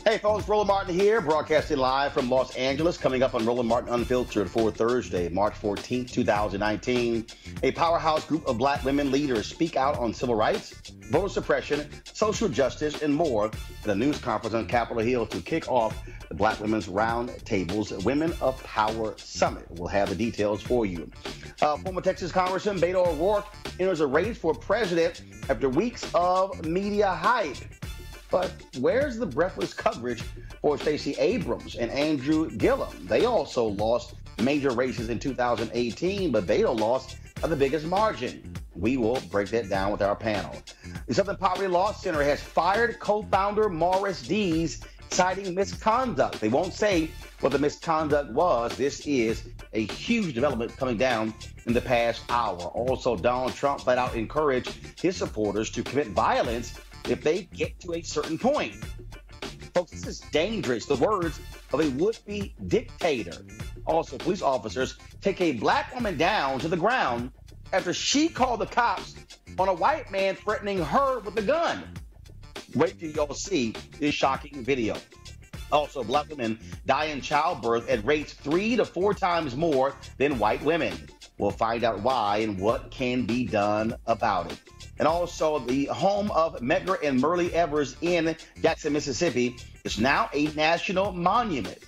Hey folks, Roland Martin here, broadcasting live from Los Angeles. Coming up on Roland Martin Unfiltered for Thursday, March 14th, 2019. A powerhouse group of black women leaders speak out on civil rights, voter suppression, social justice, and more at a news conference on Capitol Hill to kick off the Black Women's Roundtable's Women of Power Summit. We'll have the details for you. Former Texas Congressman Beto O'Rourke enters a race for president after weeks of media hype. But where's the breathless coverage for Stacey Abrams and Andrew Gillum? They also lost major races in 2018, but Beto lost by the biggest margin. We will break that down with our panel. The Southern Poverty Law Center has fired co-founder Morris Dees, citing misconduct. They won't say what the misconduct was. This is a huge development coming down in the past hour. Also, Donald Trump flat out encouraged his supporters to commit violence if they get to a certain point. Folks, this is dangerous. The words of a would-be dictator. Also, police officers take a black woman down to the ground after she called the cops on a white man threatening her with a gun. Wait till y'all see this shocking video. Also, black women die in childbirth at rates 3 to 4 times more than white women. We'll find out why and what can be done about it. And also, the home of Medgar and Myrlie Evers in Jackson, Mississippi, is now a national monument.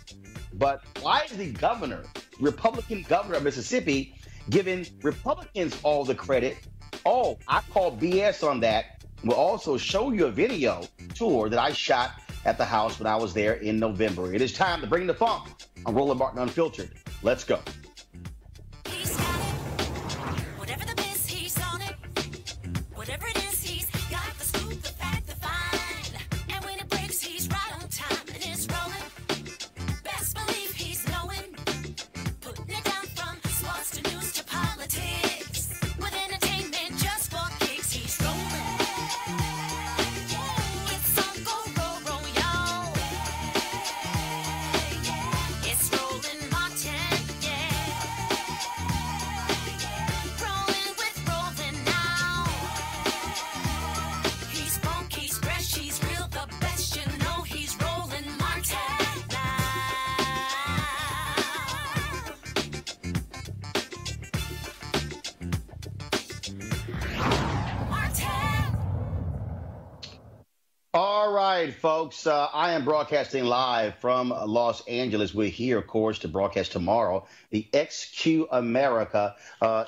But why is the governor, Republican governor of Mississippi, giving Republicans all the credit? Oh, I call BS on that. We'll also show you a video tour that I shot at the house when I was there in November. It is time to bring the funk on Roland Martin Unfiltered. Let's go. All right, folks, I am broadcasting live from Los Angeles. We're here, of course, to broadcast tomorrow the XQ America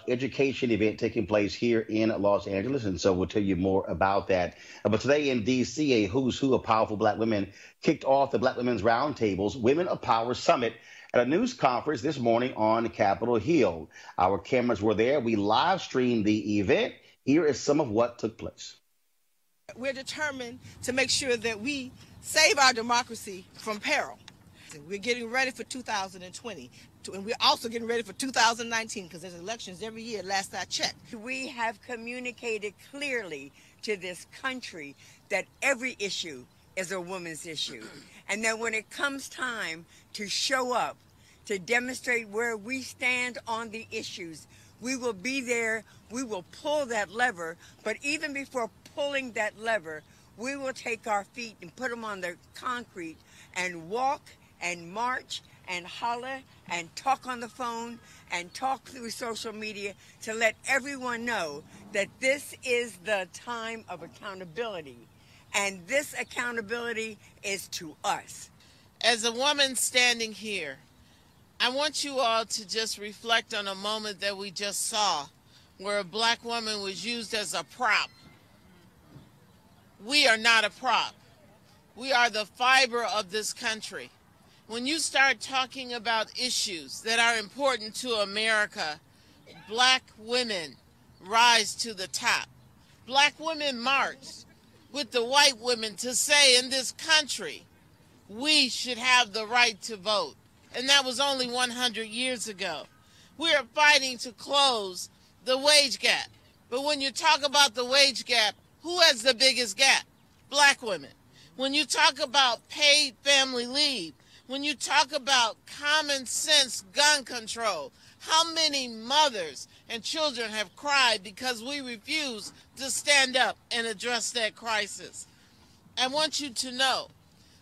education event taking place here in Los Angeles. And so we'll tell you more about that. But today in D.C., a who's who of powerful black women kicked off the Black Women's Roundtable's Women of Power Summit at a news conference this morning on Capitol Hill. Our cameras were there. We live streamed the event. Here is some of what took place. We're determined to make sure that we save our democracy from peril. We're getting ready for 2020, and we're also getting ready for 2019 because there's elections every year, last I checked. We have communicated clearly to this country that every issue is a woman's issue, and that when it comes time to show up, to demonstrate where we stand on the issues, we will be there, we will pull that lever, but even before pulling that lever, we will take our feet and put them on the concrete and walk and march and holler and talk on the phone and talk through social media to let everyone know that this is the time of accountability. And this accountability is to us. As a woman standing here, I want you all to just reflect on a moment that we just saw where a black woman was used as a prop. We are not a prop. We are the fiber of this country. When you start talking about issues that are important to America, black women rise to the top. Black women marched with the white women to say in this country, we should have the right to vote. And that was only 100 years ago. We are fighting to close the wage gap. But when you talk about the wage gap, who has the biggest gap? Black women. When you talk about paid family leave, when you talk about common sense gun control, how many mothers and children have cried because we refuse to stand up and address that crisis? I want you to know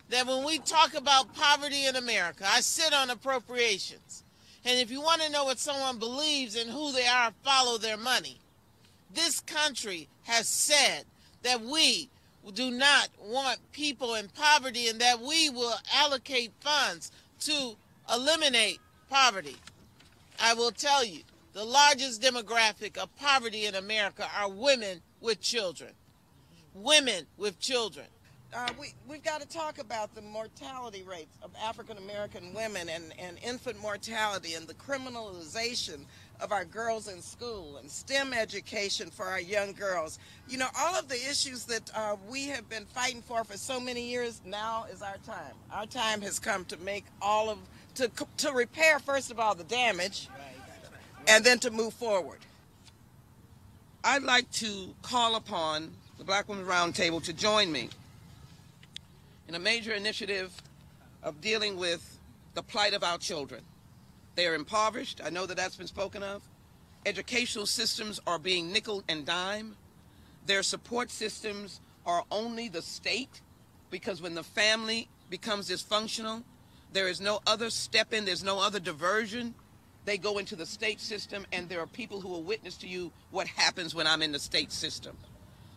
that when we talk about poverty in America, I sit on appropriations. And if you want to know what someone believes and who they are, follow their money. This country has said that we do not want people in poverty and that we will allocate funds to eliminate poverty. I will tell you, the largest demographic of poverty in America are women with children. Women with children. We've got to talk about the mortality rates of African-American women and infant mortality and the criminalization of our girls in school and STEM education for our young girls. You know, all of the issues that we have been fighting for so many years, now is our time. Our time has come to make all of, to repair, first of all, the damage, and then to move forward. I'd like to call upon the Black Women's Roundtable to join me in a major initiative of dealing with the plight of our children. They are impoverished. I know that that's been spoken of. Educational systems are being nickel and dime. Their support systems are only the state, because when the family becomes dysfunctional, there is no other step in, there's no other diversion. They go into the state system, and there are people who will witness to you what happens when I'm in the state system.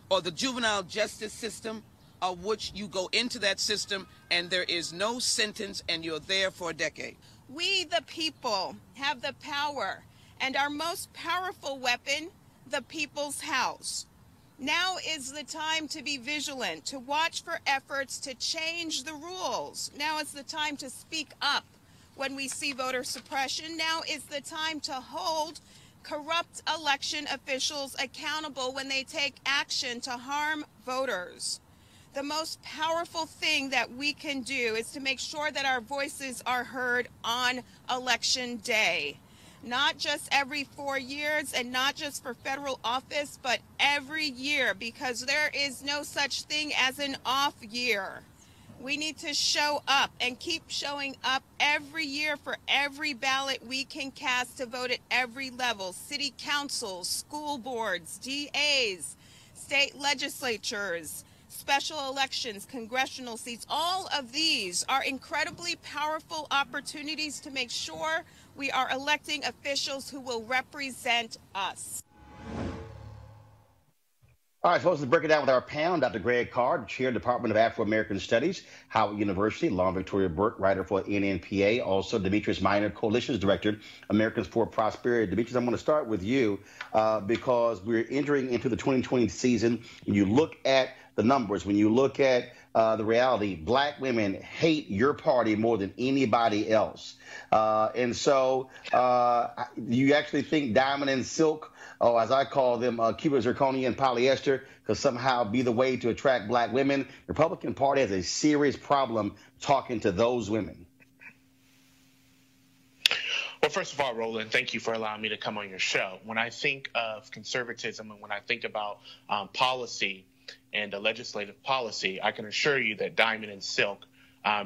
Or the juvenile justice system, of which you go into that system and there is no sentence and you're there for a decade. We, the people, have the power, and our most powerful weapon, the people's house. Now is the time to be vigilant, to watch for efforts to change the rules. Now is the time to speak up when we see voter suppression. Now is the time to hold corrupt election officials accountable when they take action to harm voters. The most powerful thing that we can do is to make sure that our voices are heard on Election Day. Not just every 4 years and not just for federal office, but every year, because there is no such thing as an off year. We need to show up and keep showing up every year for every ballot we can cast to vote at every level: city councils, school boards, DAs, state legislatures, special elections, congressional seats. All of these are incredibly powerful opportunities to make sure we are electing officials who will represent us. All right, folks, let's break it down with our panel. Dr. Greg Carr, Chair, Department of Afro-American Studies, Howard University, Lauren Victoria Burke, writer for NNPA, also Demetrius Minor, Coalitions Director, Americans for Prosperity. Demetrius, I'm going to start with you because we're entering into the 2020 season. When you look at the numbers, when you look at the reality, Black women hate your party more than anybody else. And so you actually think Diamond and Silk, or as I call them, Cuban zirconia and polyester, could somehow be the way to attract Black women? The Republican Party has a serious problem talking to those women. Well, first of all, Roland, thank you for allowing me to come on your show. When I think of conservatism and when I think about policy and legislative policy, I can assure you that Diamond and Silk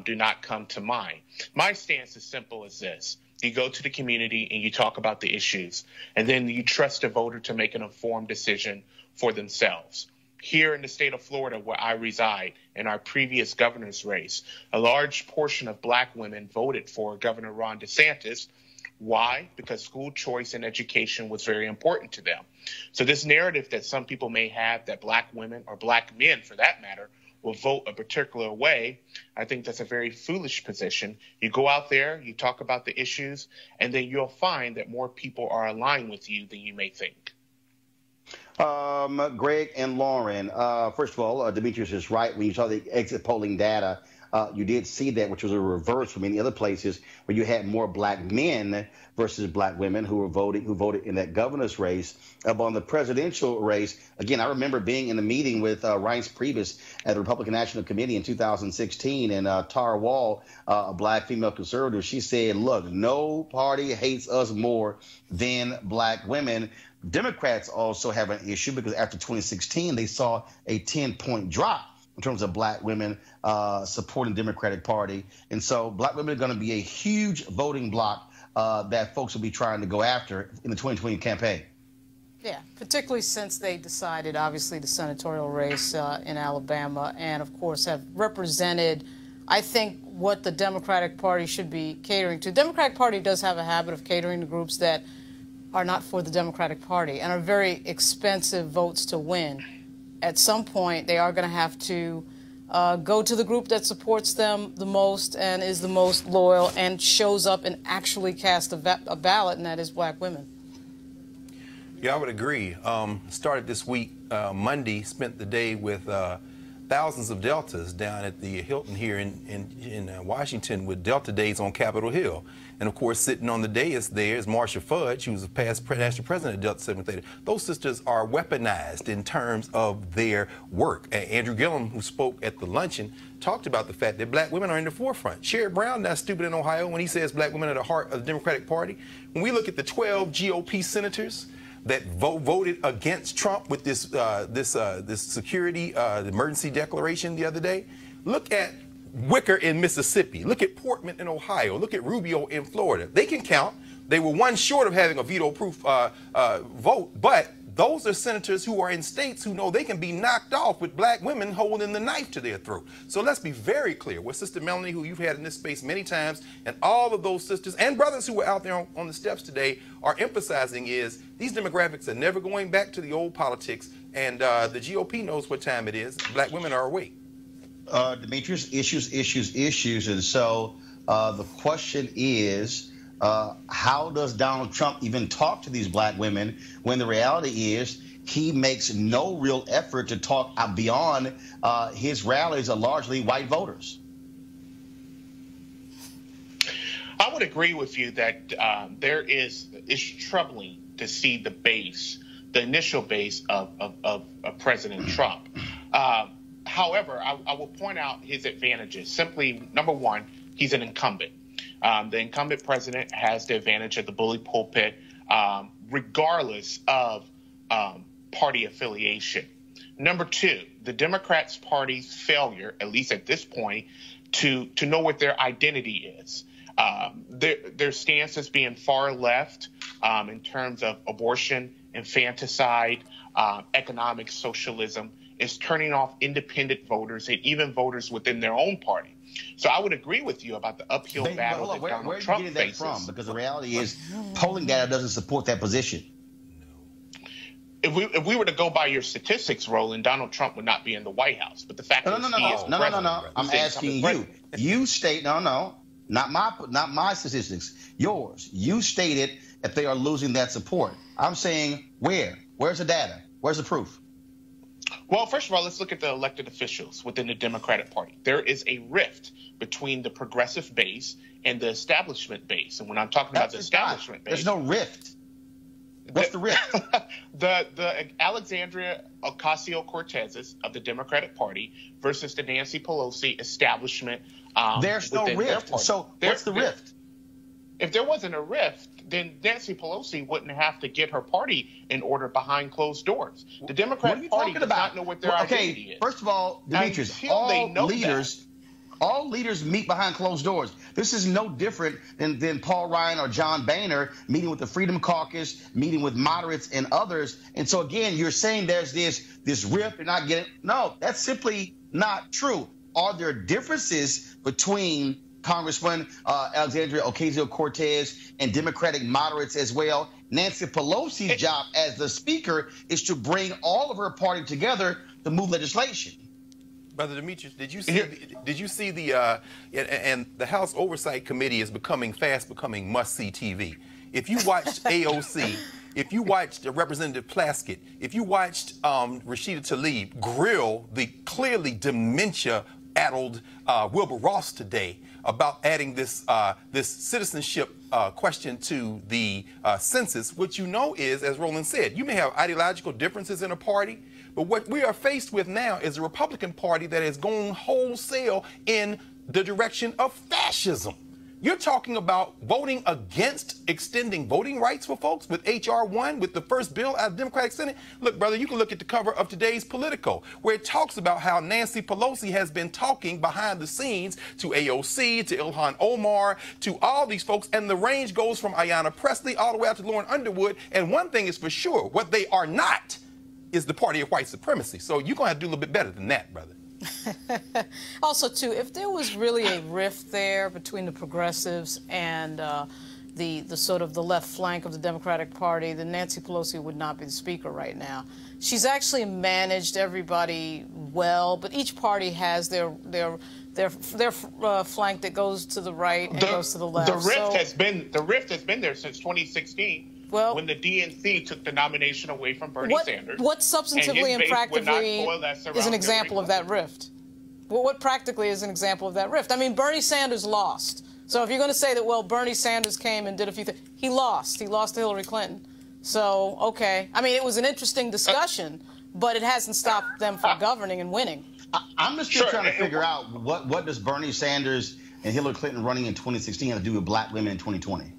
do not come to mind. My stance is simple as this. You go to the community and you talk about the issues, and then you trust a voter to make an informed decision for themselves. Here in the state of Florida, where I reside, in our previous governor's race, a large portion of Black women voted for Governor Ron DeSantis. Why? Because school choice and education was very important to them. So this narrative that some people may have that Black women, or Black men for that matter, will vote a particular way, I think that's a very foolish position. You go out there, you talk about the issues, and then you'll find that more people are aligned with you than you may think. Greg and Lauren, first of all, Demetrius is right. When you saw the exit polling data, you did see that, which was a reverse from many other places where you had more Black men versus Black women who voted in that governor's race. On the presidential race, again, I remember being in a meeting with Reince Priebus at the Republican National Committee in 2016, and Tara Wall, a Black female conservative, she said, look, no party hates us more than Black women. Democrats also have an issue because after 2016, they saw a 10-point drop in terms of Black women supporting the Democratic Party. And so Black women are going to be a huge voting bloc that folks will be trying to go after in the 2020 campaign. Yeah, particularly since they decided, obviously, the senatorial race in Alabama and, of course, have represented I think what the Democratic Party should be catering to. The Democratic Party does have a habit of catering to groups that are not for the Democratic Party and are very expensive votes to win. At some point, they are going to have to go to the group that supports them the most and is the most loyal and shows up and actually casts a ballot, and that is black women. Yeah, I would agree. Started this week, Monday, spent the day with thousands of Deltas down at the Hilton here in Washington with Delta Days on Capitol Hill. And of course, sitting on the dais there is Marcia Fudge, who's a past national president of Delta 7 Theta. Those sisters are weaponized in terms of their work. Andrew Gillum, who spoke at the luncheon, talked about the fact that black women are in the forefront. Sherrod Brown, not stupid in Ohio, when he says black women are the heart of the Democratic Party. When we look at the 12 GOP senators that voted against Trump with this security emergency declaration the other day, look at Wicker in Mississippi. Look at Portman in Ohio. Look at Rubio in Florida. They can count. They were one short of having a veto-proof vote, but those are senators who are in states who know they can be knocked off with black women holding the knife to their throat. So let's be very clear. What Sister Melanie, who you've had in this space many times, and all of those sisters and brothers who were out there on the steps today are emphasizing is these demographics are never going back to the old politics, and the GOP knows what time it is. Black women are awake. Demetrius, issues. And so the question is, how does Donald Trump even talk to these black women when the reality is he makes no real effort to talk beyond his rallies are largely white voters? I would agree with you that it's troubling to see the base, the initial base of President Trump. However, I will point out his advantages. Simply, number one, he's an incumbent. The incumbent president has the advantage of the bully pulpit, regardless of party affiliation. Number two, the Democrats' party's failure, at least at this point, to know what their identity is. Their stance as being far left in terms of abortion, infanticide, economic socialism, is turning off independent voters and even voters within their own party. So I would agree with you about the uphill battle that Donald Trump faces. Where are you getting that from? Because the reality is polling data doesn't support that position. If we were to go by your statistics, Roland, Donald Trump would not be in the White House. But the fact is, he is president. I'm asking you. You state not my statistics. Yours. You stated that they are losing that support. I'm saying where? Where's the data? Where's the proof? Well, first of all, let's look at the elected officials within the Democratic Party. There is a rift between the progressive base and the establishment base. And when I'm talking about the establishment base, there's no rift. What's the rift? the Alexandria Ocasio-Cortezes of the Democratic Party versus the Nancy Pelosi establishment. There's no rift. So what's the rift? If there wasn't a rift, then Nancy Pelosi wouldn't have to get her party in order behind closed doors. The Democratic Party does not know what their identity is. First of all, Demetrius, all leaders meet behind closed doors. This is no different than Paul Ryan or John Boehner meeting with the Freedom Caucus, meeting with moderates and others. And so, again, you're saying there's this rift, you're not getting – no, that's simply not true. Are there differences between Congressman Alexandria Ocasio-Cortez and Democratic moderates as well? Nancy Pelosi's job as the speaker is to bring all of her party together to move legislation. Brother Demetrius, did you see the and the House Oversight Committee is becoming must-see TV. If you watched AOC, if you watched Representative Plaskett, if you watched Rashida Tlaib grill the clearly dementia-addled Wilbur Ross today about adding this citizenship question to the census, what you know is, as Roland said, you may have ideological differences in a party, but what we are faced with now is a Republican Party that is going wholesale in the direction of fascism. You're talking about voting against extending voting rights for folks with H.R. 1, with the first bill out of the Democratic Senate. Look, brother, you can look at the cover of today's Politico, where it talks about how Nancy Pelosi has been talking behind the scenes to AOC, to Ilhan Omar, to all these folks, and the range goes from Ayanna Pressley all the way out to Lauren Underwood. And one thing is for sure, what they are not is the party of white supremacy. So you're going to have to do a little bit better than that, brother. Also, too, if there was really a rift there between the progressives and the sort of the left flank of the Democratic Party, then Nancy Pelosi would not be the speaker right now. She's actually managed everybody well, but each party has their flank that goes to the right and goes to the left. The rift has been there since 2016. Well, when the DNC took the nomination away from Bernie Sanders. What substantively and practically is an example of that rift? Well, what practically is an example of that rift? I mean, Bernie Sanders lost. So if you're going to say that, well, Bernie Sanders came and did a few things, he lost. He lost to Hillary Clinton. So, okay. I mean, it was an interesting discussion, but it hasn't stopped them from governing and winning. I'm just still trying to figure out what does Bernie Sanders and Hillary Clinton running in 2016 have to do with black women in 2020?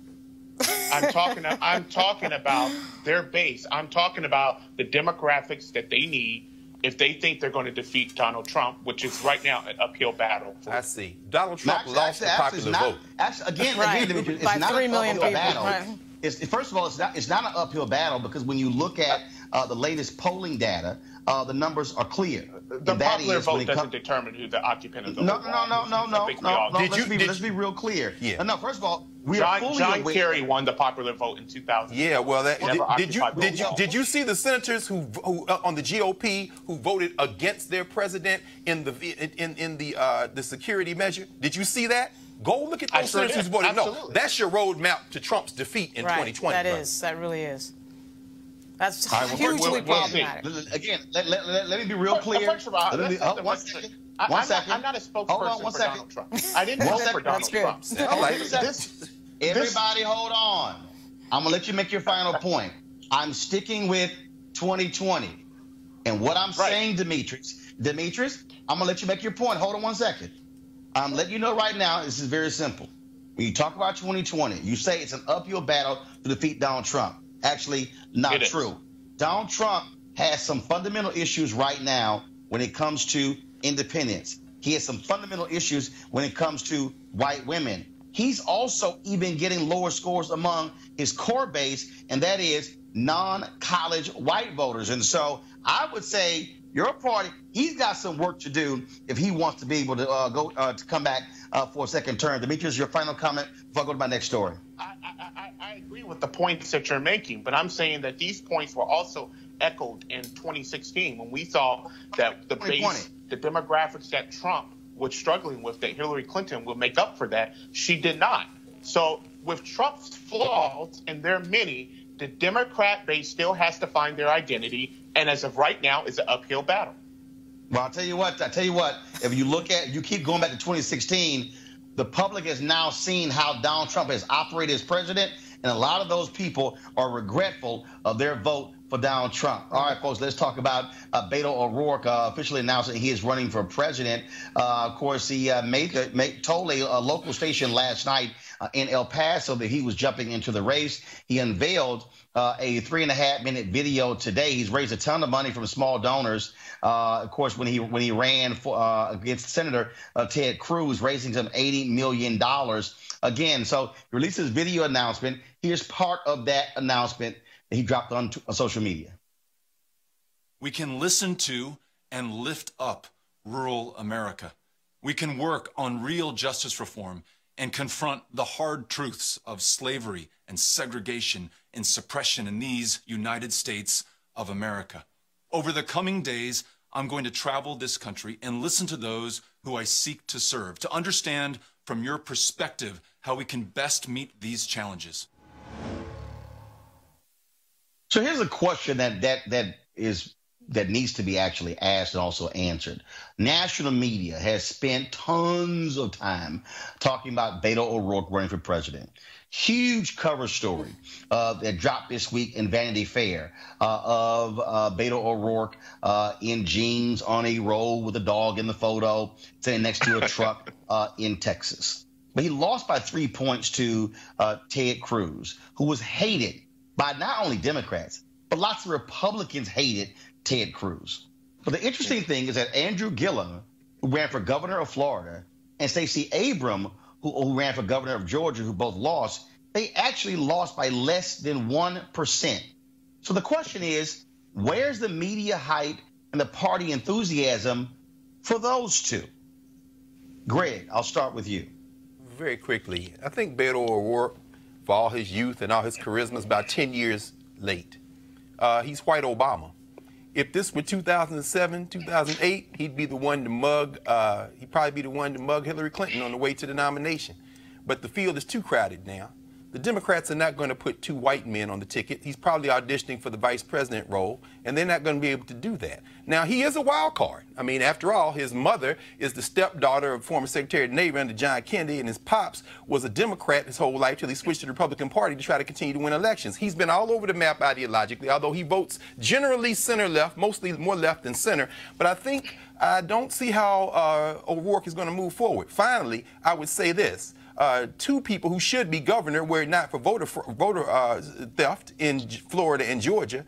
I'm talking about their base. I'm talking about the demographics that they need if they think they're going to defeat Donald Trump, which is right now an uphill battle. I see. Donald Trump lost the popular vote. Again, it's by not 3 an million uphill people. battle. Right. First of all, it's not an uphill battle because when you look at the latest polling data, the numbers are clear. The popular vote doesn't determine who the occupant of the vote is. No. Let's be real clear. Yeah. No, first of all, John Kerry won the popular vote in 2000. Yeah, well, did you see the senators who on the GOP who voted against their president in the security measure? Did you see that? Go look at those senators who voted. Absolutely. No, that's your roadmap to Trump's defeat in 2020. That really is. That's hugely problematic. Again, let me be real clear. First of all, one second. I'm not a spokesperson for Donald Trump. I didn't vote for Donald Trump. Everybody hold on. I'm going to let you make your final point. I'm sticking with 2020. And what I'm saying, Demetrius, I'm going to let you make your point. Hold on one second. I'm letting you know right now, this is very simple. When you talk about 2020, you say it's an uphill battle to defeat Donald Trump. Actually, not true. Donald Trump has some fundamental issues right now when it comes to independence. He has some fundamental issues when it comes to white women. He's also even getting lower scores among his core base, and that is non-college white voters. And so I would say your party, he's got some work to do if he wants to be able to to come back for a second term. Demetrius, your final comment before I go to my next story. I agree with the points that you're making, but I'm saying that these points were also echoed in 2016 when we saw that the base, the demographics that Trump was struggling with, that Hillary Clinton will make up for that. She did not. So with Trump's flaws, and there are many, the Democrat base still has to find their identity, and as of right now, it's an uphill battle. Well, I'll tell you what. If you keep going back to 2016, the public has now seen how Donald Trump has operated as president, and a lot of those people are regretful of their vote for Donald Trump. All right, folks, let's talk about Beto O'Rourke officially announcing he is running for president. Of course, he told a local station last night in El Paso that he was jumping into the race. He unveiled a 3.5-minute video today. He's raised a ton of money from small donors. Of course, when he ran against Senator Ted Cruz, raising some $80 million. Again, so he released his video announcement. Here's part of that announcement that he dropped on social media. We can listen to and lift up rural America. We can work on real justice reform and confront the hard truths of slavery and segregation and suppression in these United States of America. Over the coming days, I'm going to travel this country and listen to those who I seek to serve, to understand from your perspective how we can best meet these challenges. So here's a question that needs to be actually asked and also answered. National media has spent tons of time talking about Beto O'Rourke running for president. Huge cover story that dropped this week in Vanity Fair of Beto O'Rourke in jeans on a road with a dog in the photo, sitting next to a truck in Texas. But he lost by 3 points to Ted Cruz, who was hated by not only Democrats, but lots of Republicans hated Ted Cruz. But the interesting thing is that Andrew Gillum, who ran for governor of Florida, and Stacey Abrams, who ran for governor of Georgia, who both lost, they actually lost by less than 1%. So the question is, where's the media hype and the party enthusiasm for those two. Greg, I'll start with you. Very quickly, I think Beto O'Rourke, for all his youth and all his charisma, is about 10 years late. He's white Obama. If this were 2007, 2008, he'd be the one to mug, he'd probably be the one to mug Hillary Clinton on the way to the nomination. But the field is too crowded now. The Democrats are not going to put two white men on the ticket. He's probably auditioning for the vice president role, and they're not going to be able to do that. Now, he is a wild card. I mean, after all, his mother is the stepdaughter of former Secretary of the Navy under John Kennedy, and his pops was a Democrat his whole life till he switched to the Republican Party to try to continue to win elections. He's been all over the map ideologically, although he votes generally center-left, mostly more left than center. But I don't see how O'Rourke is going to move forward. Finally, I would say this. Two people who should be governor were it not for voter theft in Florida and Georgia,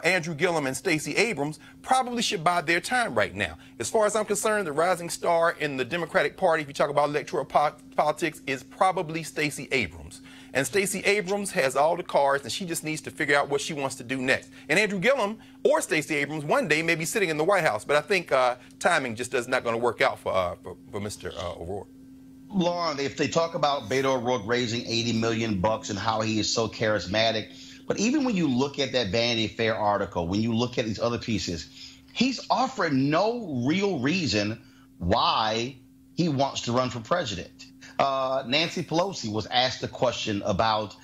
Andrew Gillum and Stacey Abrams, probably should bide their time right now. As far as I'm concerned, the rising star in the Democratic Party, if you talk about electoral politics, is probably Stacey Abrams. And Stacey Abrams has all the cards, and she just needs to figure out what she wants to do next. And Andrew Gillum or Stacey Abrams one day may be sitting in the White House, but I think timing just is not going to work out for Mr. O'Rourke. Lauren, if they talk about Beto O'Rourke raising $80 million and how he is so charismatic, but even when you look at that Vanity Fair article, when you look at these other pieces, he's offered no real reason why he wants to run for president. Nancy Pelosi was asked a question about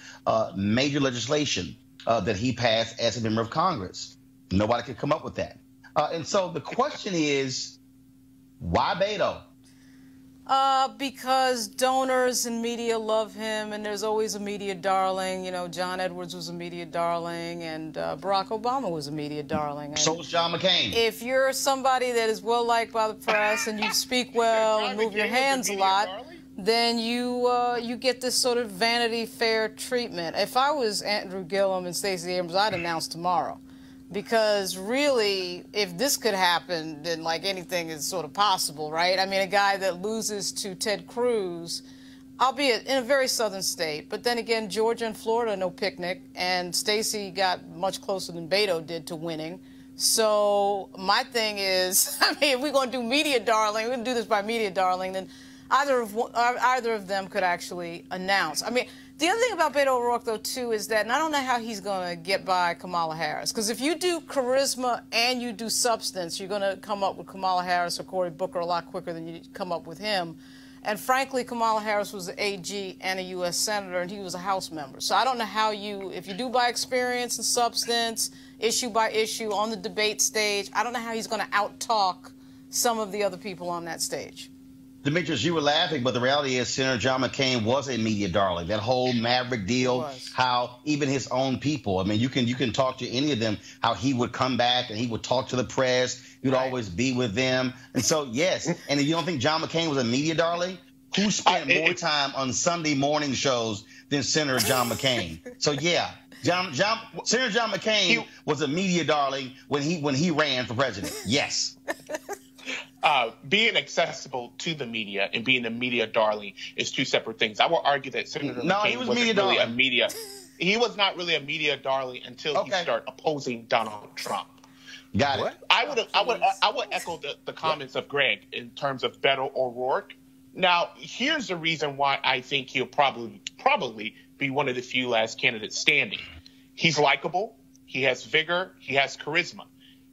major legislation that he passed as a member of Congress. Nobody could come up with that. And so the question is, why Beto? Because donors and media love him, and there's always a media darling. You know, John Edwards was a media darling, and Barack Obama was a media darling. And so was John McCain. If you're somebody that is well-liked by the press and you speak well and move your hands a lot, then you get this sort of Vanity Fair treatment. If I was Andrew Gillum and Stacey Abrams, I'd announce tomorrow. Because really, if this could happen, then like anything is sort of possible, right? I mean, a guy that loses to Ted Cruz, albeit in a very southern state, but then again, Georgia and Florida, no picnic, and Stacey got much closer than Beto did to winning. So my thing is, I mean, if we're going to do media darling, we're going to do this by media darling, then either of them could actually announce. I mean, the other thing about Beto O'Rourke, though, too, is that, and I don't know how he's going to get by Kamala Harris, because if you do charisma and you do substance, you're going to come up with Kamala Harris or Cory Booker a lot quicker than you come up with him. And frankly, Kamala Harris was an AG and a U.S. Senator, and he was a House member. So I don't know how if you do by experience and substance, issue by issue, on the debate stage, I don't know how he's going to out-talk some of the other people on that stage. Demetrius, you were laughing, but the reality is Senator John McCain was a media darling. That whole Maverick deal, how even his own people, I mean, you can talk to any of them, how he would come back and he would talk to the press. He would always be with them. And so, yes, and if you don't think John McCain was a media darling, who spent more time on Sunday morning shows than Senator John McCain? So, yeah, Senator John McCain was a media darling when he ran for president. Yes. Being accessible to the media and being a media darling is two separate things. I will argue that Senator McCain wasn't really a media. He was not really a media darling until he started opposing Donald Trump. Got it. I would echo the comments of Greg in terms of Beto O'Rourke. Now, here's the reason why I think he'll probably be one of the few last candidates standing. He's likable. He has vigor. He has charisma.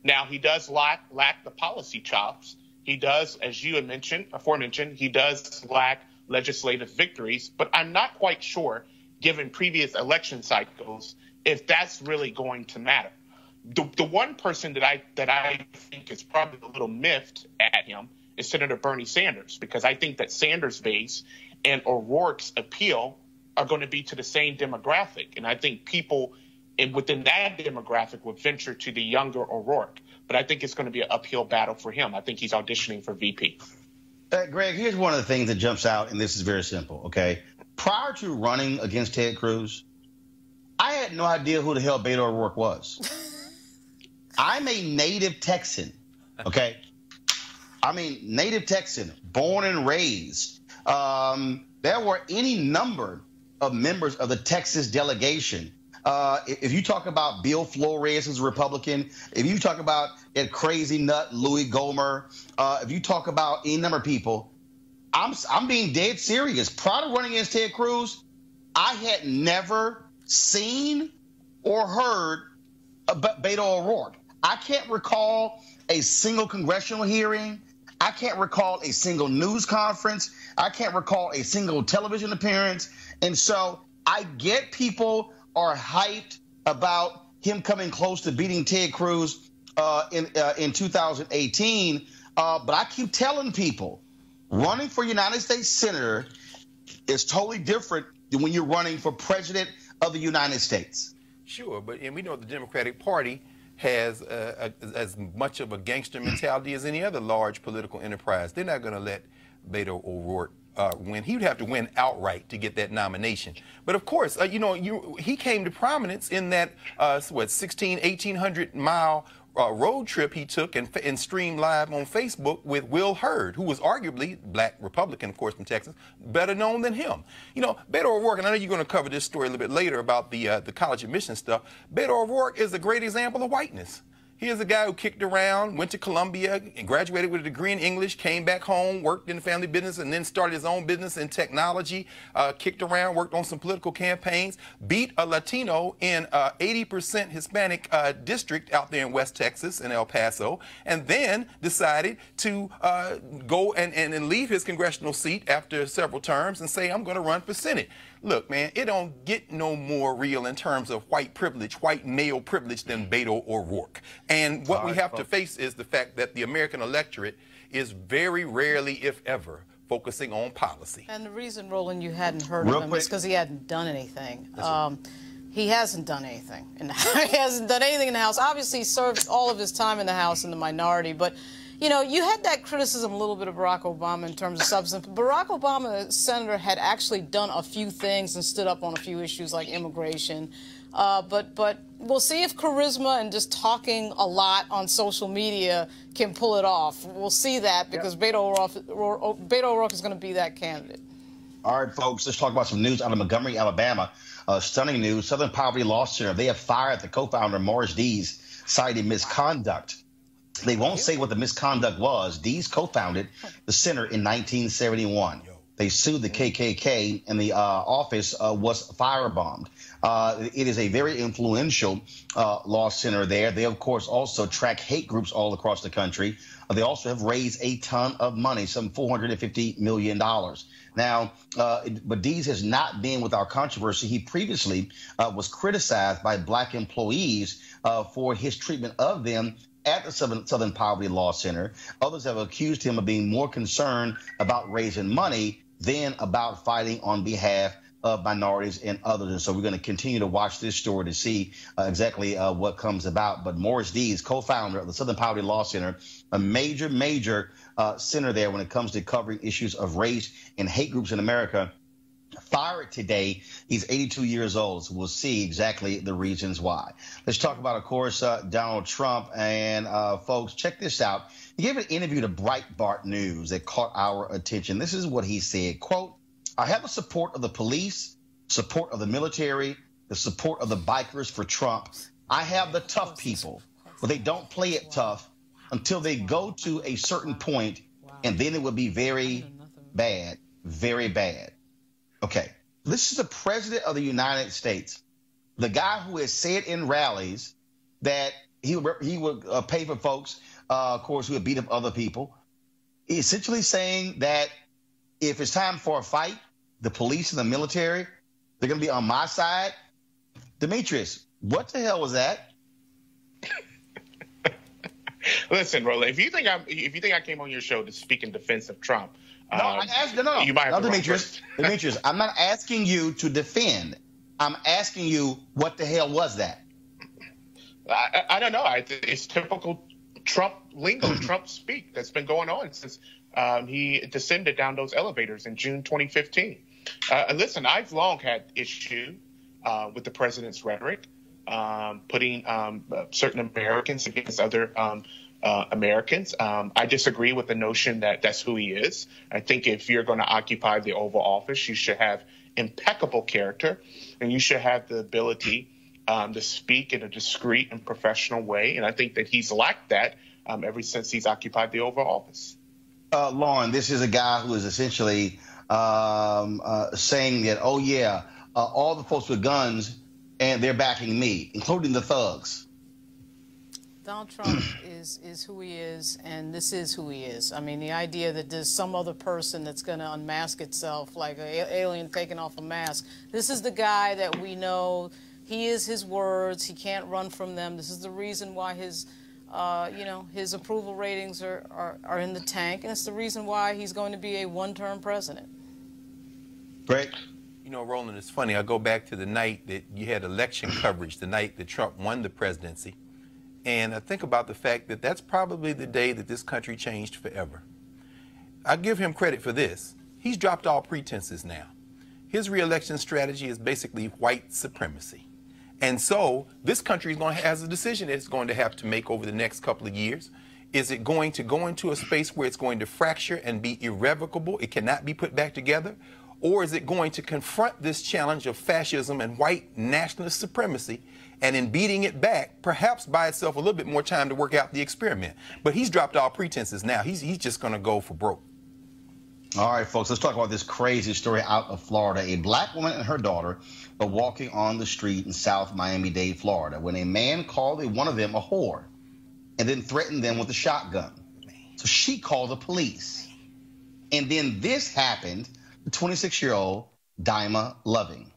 Now, he does lack the policy chops. He does, as you had aforementioned, he does lack legislative victories. But I'm not quite sure, given previous election cycles, if that's really going to matter. The one person that I think is probably a little miffed at him is Senator Bernie Sanders, because I think that Sanders' base and O'Rourke's appeal are going to be to the same demographic. And I think people within that demographic would venture to the younger O'Rourke. But I think it's going to be an uphill battle for him. I think he's auditioning for VP. Greg, here's one of the things that jumps out, and this is very simple, okay? Prior to running against Ted Cruz, I had no idea who the hell Beto O'Rourke was. I'm a native Texan, okay? I mean, native Texan, born and raised. There were any number of members of the Texas delegation If you talk about Bill Flores, who's a Republican, if you talk about that crazy nut Louis Gohmert, if you talk about any number of people, I'm being dead serious. Prior to running against Ted Cruz, I had never seen or heard about Beto O'Rourke. I can't recall a single congressional hearing. I can't recall a single news conference. I can't recall a single television appearance. And so I get people are hyped about him coming close to beating Ted Cruz in 2018. But I keep telling people, running for United States Senator is totally different than when you're running for President of the United States. Sure, and we know the Democratic Party has as much of a gangster mentality as any other large political enterprise. They're not going to let Beto O'Rourke win. He would have to win outright to get that nomination. But of course, he came to prominence in that 1,800 mile road trip he took and streamed live on Facebook with Will Hurd, who was arguably black Republican, of course, from Texas, better known than him. Beto O'Rourke, and I know you're going to cover this story a little bit later about the college admission stuff. Beto O'Rourke is a great example of whiteness. He is a guy who kicked around, went to Columbia, and graduated with a degree in English, came back home, worked in the family business, and then started his own business in technology, kicked around, worked on some political campaigns, beat a Latino in 80% Hispanic district out there in West Texas in El Paso, and then decided to go and leave his congressional seat after several terms and say, I'm going to run for Senate. Look, man, it don't get no more real in terms of white privilege, white male privilege than Beto O'Rourke. And what we have to face is the fact that the American electorate is very rarely, if ever, focusing on policy. And the reason, Roland, you hadn't heard of him is because he hadn't done anything. He hasn't done anything. He hasn't done anything in the House. Obviously, he served all of his time in the House in the minority, but you had that criticism a little bit of Barack Obama in terms of substance. Barack Obama, senator, had actually done a few things and stood up on a few issues like immigration. But we'll see if charisma and just talking a lot on social media can pull it off. We'll see that because Beto O'Rourke is going to be that candidate. All right, folks, let's talk about some news out of Montgomery, Alabama. Stunning news. Southern Poverty Law Center, they have fired the co-founder, Morris Dees, citing misconduct. They won't say what the misconduct was. Dees co-founded the center in 1971. They sued the KKK, and the office was firebombed. It is a very influential law center there. They, of course, also track hate groups all across the country. They also have raised a ton of money, some $450 million. Now, but Dees has not been without controversy. He previously was criticized by black employees for his treatment of them at the Southern Poverty Law Center. Others have accused him of being more concerned about raising money than about fighting on behalf of minorities and others. And so we're going to continue to watch this story to see exactly what comes about. But Morris Dees, co-founder of the Southern Poverty Law Center, a major center there when it comes to covering issues of race and hate groups in America, fired today. He's 82 years old, so we'll see exactly the reasons why. Let's talk about, of course, Donald Trump. And folks, check this out. He gave an interview to Breitbart News that caught our attention. This is what he said, quote, I have the support of the police, support of the military, the support of the bikers for Trump. I have the tough people, but they don't play it tough until they go to a certain point, and then it will be very bad, very bad. Okay, this is the president of the United States, the guy who has said in rallies that he would pay for folks, of course, who would beat up other people, essentially saying that if it's time for a fight, the police and the military, they're going to be on my side. Demetrius, what the hell was that? Listen, Roland, if you think I came on your show to speak in defense of Trump, no, you might have Demetrius. Demetrius, I'm not asking you to defend. I'm asking you, what the hell was that? I don't know. It's typical Trump lingo, Trump speak that's been going on since he descended down those elevators in June 2015. Listen, I've long had issue with the president's rhetoric, putting certain Americans against other Americans. I disagree with the notion that that's who he is. I think if you're going to occupy the Oval Office, you should have impeccable character, and you should have the ability to speak in a discreet and professional way. And I think that he's lacked that ever since he's occupied the Oval Office. Lauren, this is a guy who is essentially saying that, oh, yeah, all the folks with guns, and they're backing me, including the thugs. Donald Trump is who he is, and this is who he is. I mean, the idea that there's some other person that's going to unmask itself like an alien taking off a mask. This is the guy that we know. He is his words. He can't run from them. This is the reason why his, his approval ratings are in the tank, and it's the reason why he's going to be a one-term president. Right. You know, Roland, it's funny. I go back to the night that you had election coverage, the night that Trump won the presidency. And I think about the fact that that's probably the day that this country changed forever. I give him credit for this. He's dropped all pretenses now. His re-election strategy is basically white supremacy. And so this country has a decision it's going to have to make over the next couple of years. Is it going to go into a space where it's going to fracture and be irrevocable? It cannot be put back together? Or is it going to confront this challenge of fascism and white nationalist supremacy, and in beating it back, perhaps buy itself a little bit more time to work out the experiment? But he's dropped all pretenses now. He's just going to go for broke. All right, folks, let's talk about this crazy story out of Florida. A black woman and her daughter were walking on the street in South Miami-Dade, Florida, when a man called one of them a whore and then threatened them with a shotgun. So she called the police. And then this happened to 26-year-old Daima Loving.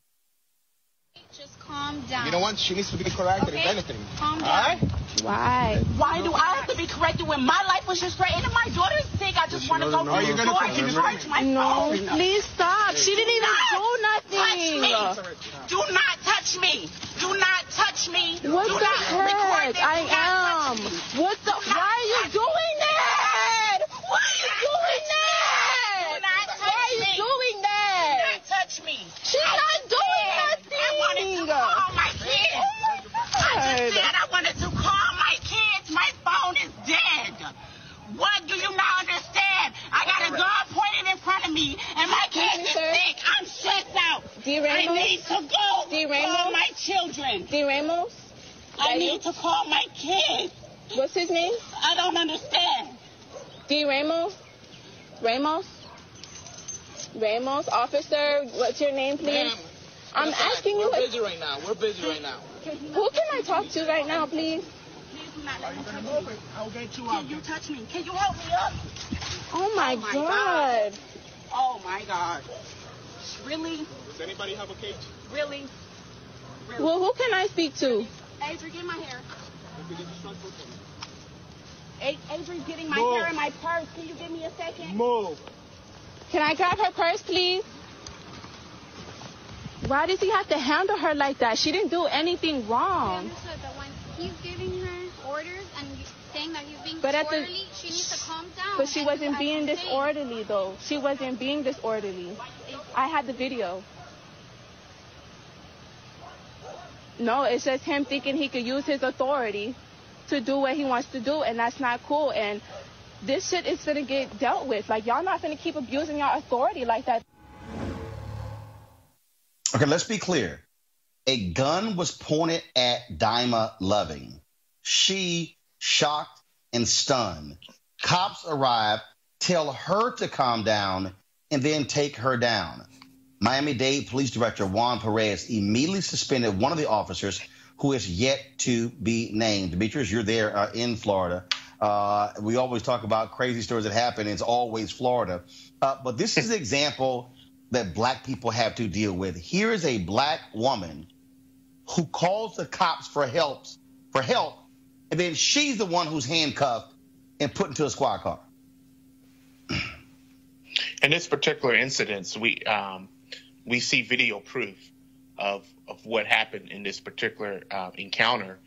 Just calm down. You know what? She needs to be corrected, if anything. Calm down. All right? Why? Why do I have to be corrected when my life was just great? And if my daughter's sick, I just want to go to the store and charge my phone. Please stop. She didn't even do nothing. Touch me. Do not touch me. Do not touch me. What do the not heck? I am. What the? Why are you doing that? Why are you doing that? Do not touch Why are you me. doing that? Do not touch me. She's not doing nothing. I wanted to call my kids. I just said I wanted to call my kids. My phone is dead. What do you not understand? I got a gun pointed in front of me, and my kids is sick. I'm stressed out. I need to go call my children. D. Ramos? I need to call my kids. What's his name? I don't understand. D. Ramos? Ramos? Ramos, officer, what's your name, please? I'm asking you. We're busy right now. We're busy right now. Who can I talk to right now, please? Are you going to move it? I'll get you out. Can you touch me? Can you help me up? Oh my God. Oh my God. Really? Does anybody have a cage? Really? Well, who can I speak to? Adri, get my hair. Adri's getting my hair in my purse. Can you give me a second? Move. Can I grab her purse, please? Why does he have to handle her like that? She didn't do anything wrong. He's giving her orders and saying that he's being But disorderly. She needs to calm down. But she wasn't being disorderly, though. She wasn't being disorderly. I had the video. No, it's just him thinking he could use his authority to do what he wants to do, and that's not cool. And this shit is going to get dealt with. Like, y'all not going to keep abusing your authority like that. Okay, let's be clear. A gun was pointed at Daima Loving. She, shocked and stunned. Cops arrive, tell her to calm down, and then take her down. Miami-Dade Police Director Juan Perez immediately suspended one of the officers who is yet to be named. Demetrius, you're there in Florida. We always talk about crazy stories that happen. It's always Florida. But this is an example that black people have to deal with. Here is a black woman who calls the cops for help, and then she's the one who's handcuffed and put into a squad car. In this particular incident, we see video proof of what happened in this particular encounter.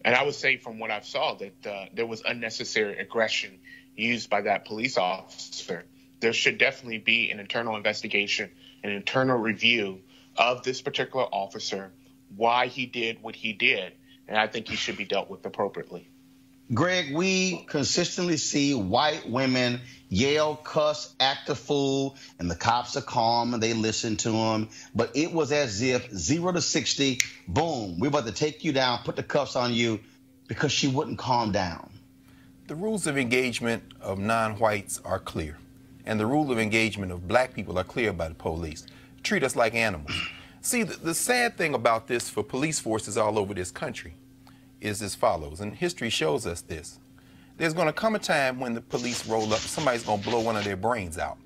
And I would say from what I saw that there was unnecessary aggression used by that police officer. There should definitely be an internal investigation, an internal review of this particular officer, why he did what he did. And I think he should be dealt with appropriately. Greg, we consistently see white women yell, cuss, act a fool, and the cops are calm and they listen to them. But it was as if 0 to 60, boom, we're about to take you down, put the cuffs on you, because she wouldn't calm down. The rules of engagement of non-whites are clear, and the rule of engagement of black people are clear by the police. Treat us like animals. See, the sad thing about this for police forces all over this country is as follows, and history shows us this. There's going to come a time when the police roll up, somebody's going to blow one of their brains out.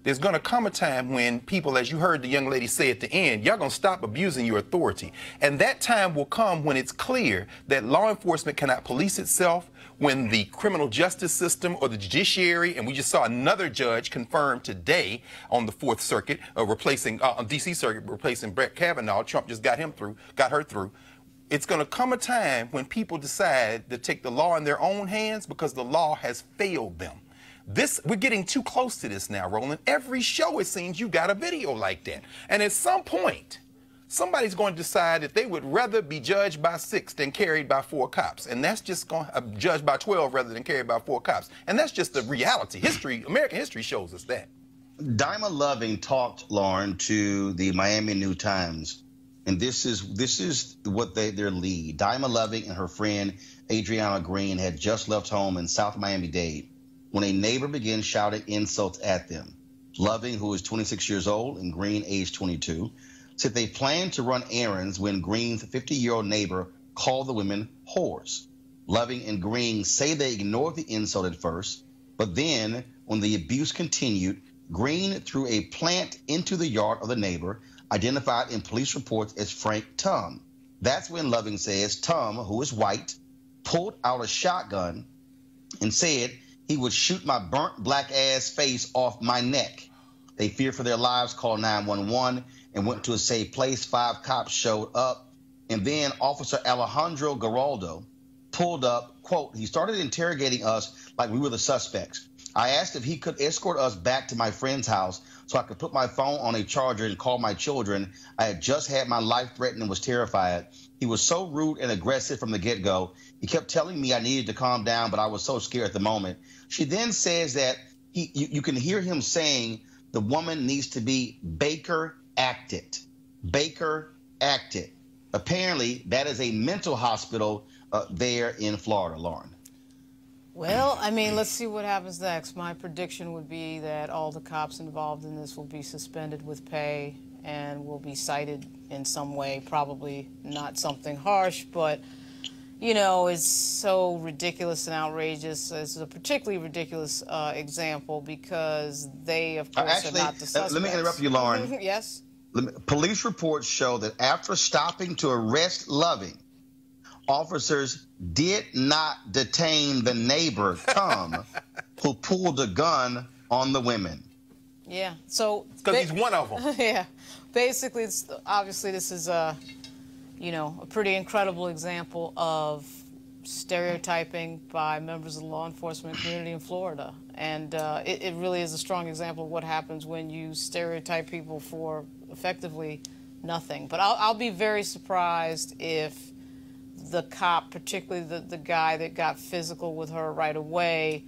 There's going to come a time when people, as you heard the young lady say at the end, y'all going to stop abusing your authority. And that time will come when it's clear that law enforcement cannot police itself, when the criminal justice system or the judiciary, and we just saw another judge confirmed today on the 4th Circuit, replacing, on D.C. Circuit, replacing Brett Kavanaugh. Trump just got her through. It's going to come a time when people decide to take the law in their own hands because the law has failed them. We're getting too close to this now, Roland. Every show, it seems, you got a video like that. And at some point, somebody's going to decide that they would rather be judged by 6 than carried by 4 cops. And that's just going to judged by 12 rather than carried by 4 cops. And that's just the reality. American history shows us that. Dyma Loving talked, Lauren, to the Miami New Times. And this is what their lead. Dyma Loving and her friend Adriana Green had just left home in South Miami-Dade when a neighbor began shouting insults at them. Loving, who is 26 years old, and Green, age 22, said they planned to run errands when Green's 50-year-old neighbor called the women whores. Loving and Green say they ignored the insult at first, but then, when the abuse continued, Green threw a plant into the yard of the neighbor, identified in police reports as Frank Tum. That's when Loving says Tum, who is white, pulled out a shotgun and said he would shoot my burnt black ass face off my neck. They feared for their lives, called 911, and went to a safe place. 5 cops showed up, and then Officer Alejandro Geraldo pulled up. Quote, he started interrogating us like we were the suspects. I asked if he could escort us back to my friend's house so I could put my phone on a charger and call my children. I had just had my life threatened and was terrified. He was so rude and aggressive from the get-go. He kept telling me I needed to calm down, but I was so scared at the moment. She then says that you can hear him saying the woman needs to be Baker acted. Baker acted. Apparently, that is a mental hospital there in Florida, Lauren. Well, I mean, let's see what happens next. My prediction would be that all the cops involved in this will be suspended with pay and will be cited in some way, probably not something harsh, but, you know, it's so ridiculous and outrageous. It's a particularly ridiculous example because they, of course, are not the suspects. Let me interrupt you, Lauren. Yes? Police reports show that after stopping to arrest Loving, officers did not detain the neighbor, Tom, who pulled a gun on the women. Yeah, so... Because he's one of them. Yeah. Basically, obviously, this is a pretty incredible example of stereotyping by members of the law enforcement community in Florida. And it really is a strong example of what happens when you stereotype people for effectively nothing. But I'll be very surprised if the cop, particularly the guy that got physical with her right away,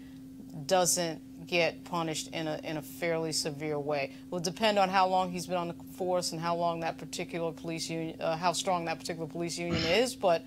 doesn't get punished in a fairly severe way. It will depend on how long he's been on the force and how long that particular police union, how strong that particular police union is. But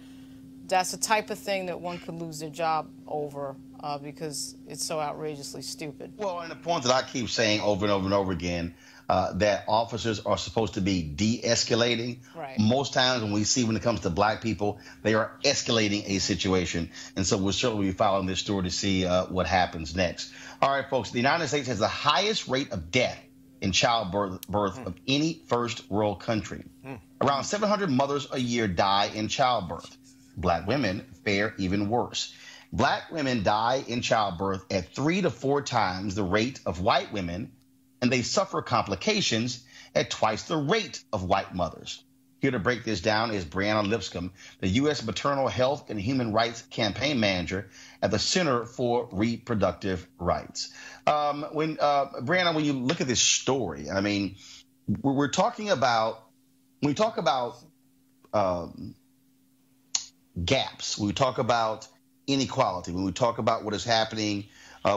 that's the type of thing that one could lose their job over because it's so outrageously stupid. Well, and the point that I keep saying over and over and over again, that officers are supposed to be de-escalating. Right. Most times when it comes to black people, they are escalating a situation. And so we'll certainly be following this story to see what happens next. All right, folks, the United States has the highest rate of death in childbirth of any first world country. Around 700 mothers a year die in childbirth. Black women fare even worse. Black women die in childbirth at 3 to 4 times the rate of white women, and they suffer complications at twice the rate of white mothers. Here to break this down is Brianna Lipscomb, the U.S. Maternal Health and Human Rights Campaign Manager at the Center for Reproductive Rights. Brianna, when you look at this story, I mean, when we talk about gaps, we talk about inequality, when we talk about what is happening,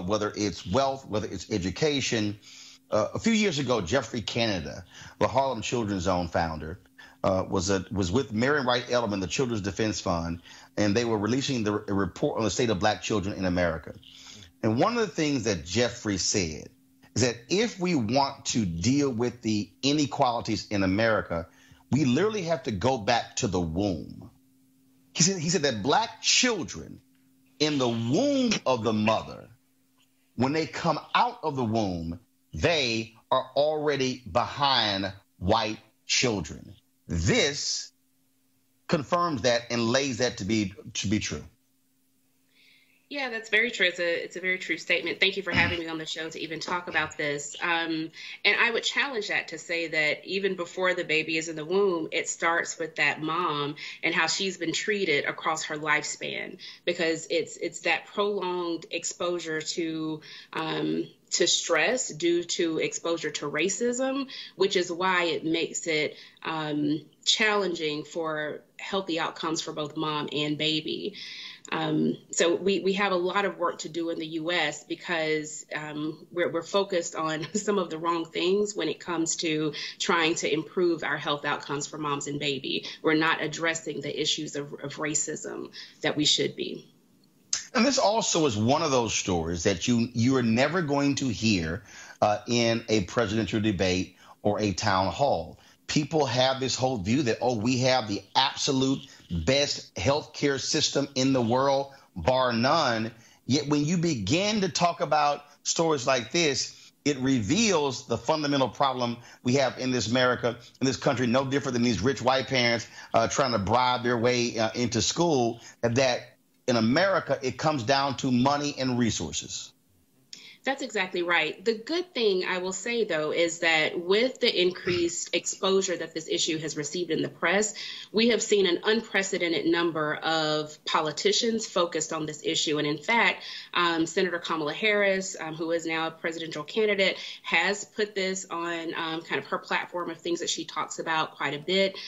whether it's wealth, whether it's education. A few years ago, Jeffrey Canada, the Harlem Children's Zone founder, was with Marian Wright Edelman, the Children's Defense Fund, and they were releasing a report on the state of black children in America. And one of the things that Jeffrey said is that if we want to deal with the inequalities in America, we literally have to go back to the womb. He said that black children in the womb of the mother, when they come out of the womb, they are already behind white children. This confirms that and lays that to be true. Yeah, that's very true. It's a very true statement. Thank you for having me on the show to even talk about this. And I would challenge that to say that even before the baby is in the womb, it starts with that mom and how she's been treated across her lifespan, because it's that prolonged exposure to stress due to exposure to racism, which is why it makes it challenging for healthy outcomes for both mom and baby. So we have a lot of work to do in the U.S. because we're focused on some of the wrong things when it comes to trying to improve our health outcomes for moms and baby. We're not addressing the issues of racism that we should be. And this also is one of those stories that you are never going to hear in a presidential debate or a town hall. People have this whole view that, oh, we have the absolute best healthcare system in the world, bar none. Yet when you begin to talk about stories like this, it reveals the fundamental problem we have in this America, in this country, no different than these rich white parents trying to bribe their way into school, that in America, it comes down to money and resources. That's exactly right. The good thing I will say, though, is that with the increased exposure that this issue has received in the press, we have seen an unprecedented number of politicians focused on this issue. And in fact, Senator Kamala Harris, who is now a presidential candidate, has put this on kind of her platform of things that she talks about quite a bit.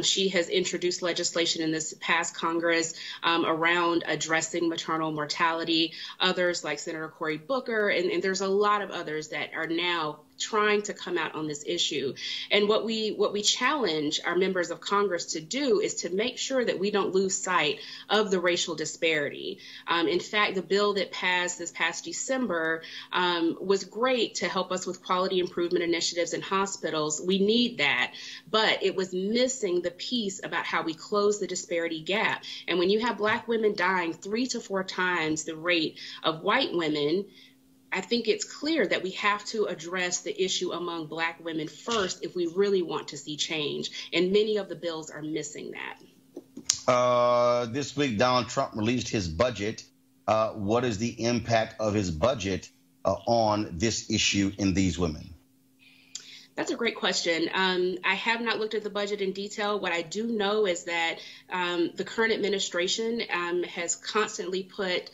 She has introduced legislation in this past Congress around addressing maternal mortality. Others, like Senator Cory Booker, and there's a lot of others that are now trying to come out on this issue. And what we challenge our members of Congress to do is to make sure that we don't lose sight of the racial disparity. In fact, the bill that passed this past December was great to help us with quality improvement initiatives in hospitals. We need that, but it was missing the piece about how we close the disparity gap. And when you have Black women dying 3 to 4 times the rate of white women, I think it's clear that we have to address the issue among Black women first if we really want to see change. And many of the bills are missing that. This week, Donald Trump released his budget. What is the impact of his budget on this issue and these women? That's a great question. I have not looked at the budget in detail. What I do know is that the current administration has constantly put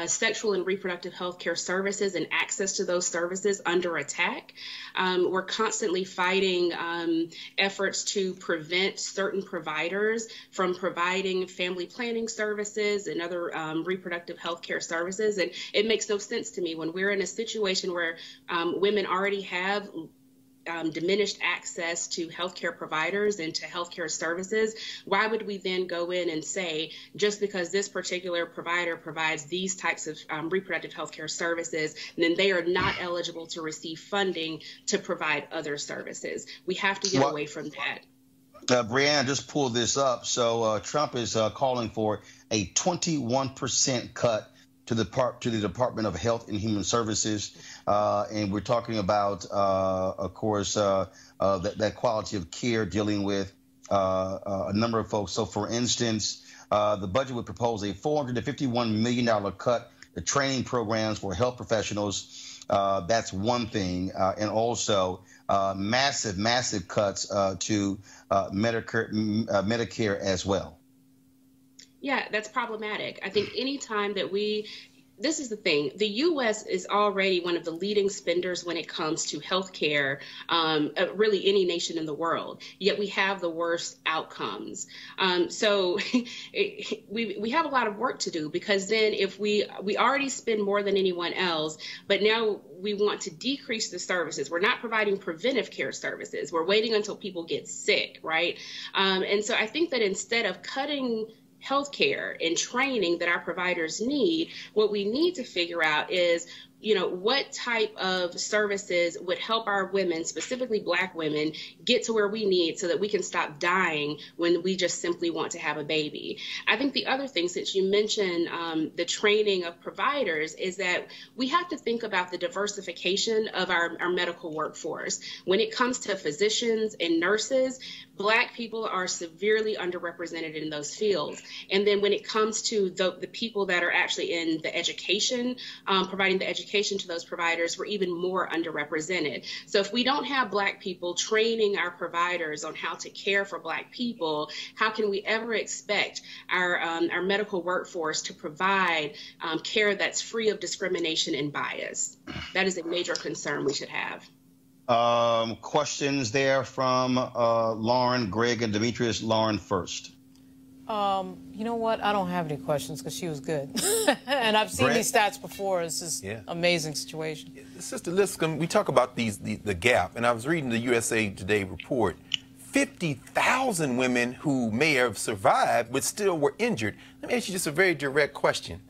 sexual and reproductive health care services and access to those services under attack. We're constantly fighting efforts to prevent certain providers from providing family planning services and other reproductive health care services. And it makes no sense to me when we're in a situation where women already have diminished access to healthcare providers and to healthcare services. Why would we then go in and say, just because this particular provider provides these types of reproductive healthcare services, then they are not eligible to receive funding to provide other services? We have to get away from that. Brianna just pulled this up. So Trump is calling for a 21% cut to the Department of Health and Human Services, and we're talking about, of course, that quality of care dealing with a number of folks. So, for instance, the budget would propose a $451 million cut to training programs for health professionals. That's one thing, and also massive cuts to Medicare as well. Yeah, that's problematic. I think any time that we this is the thing. The U.S. is already one of the leading spenders when it comes to health care, really any nation in the world, yet we have the worst outcomes. So we have a lot of work to do, because then if we already spend more than anyone else, but now we want to decrease the services. We're not providing preventive care services. We're waiting until people get sick, right? And so I think that instead of cutting healthcare and training that our providers need, what we need to figure out is, what type of services would help our women, specifically Black women, get to where we need so that we can stop dying when we just simply want to have a baby. I think the other thing, since you mentioned the training of providers, is that we have to think about the diversification of our medical workforce. When it comes to physicians and nurses, Black people are severely underrepresented in those fields. And then when it comes to the people that are actually in the education, providing the education to those providers, we're even more underrepresented. So if we don't have Black people training our providers on how to care for Black people, how can we ever expect our medical workforce to provide care that's free of discrimination and bias? That is a major concern we should have. Questions there from Lauren, Greg, and Demetrius. Lauren first. You know what? I don't have any questions because she was good. And I've seen these stats before. It's just amazing situation. Sister Lipscomb, we talk about the gap, and I was reading the USA Today report. 50,000 women who may have survived but still were injured. Let me ask you just a very direct question.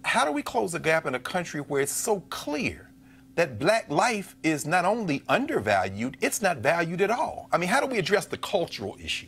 How do we close the gap in a country where it's so clear that Black life is not only undervalued, it's not valued at all? I mean, how do we address the cultural issue?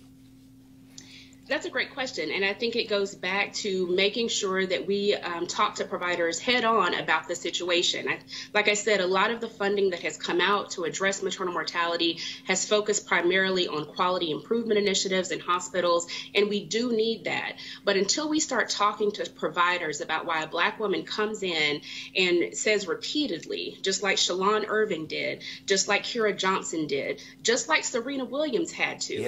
That's a great question, and I think it goes back to making sure that we talk to providers head on about the situation. Like I said, a lot of the funding that has come out to address maternal mortality has focused primarily on quality improvement initiatives in hospitals, and we do need that. But until we start talking to providers about why a Black woman comes in and says repeatedly, just like Shalon Irving did, just like Kira Johnson did, just like Serena Williams had to,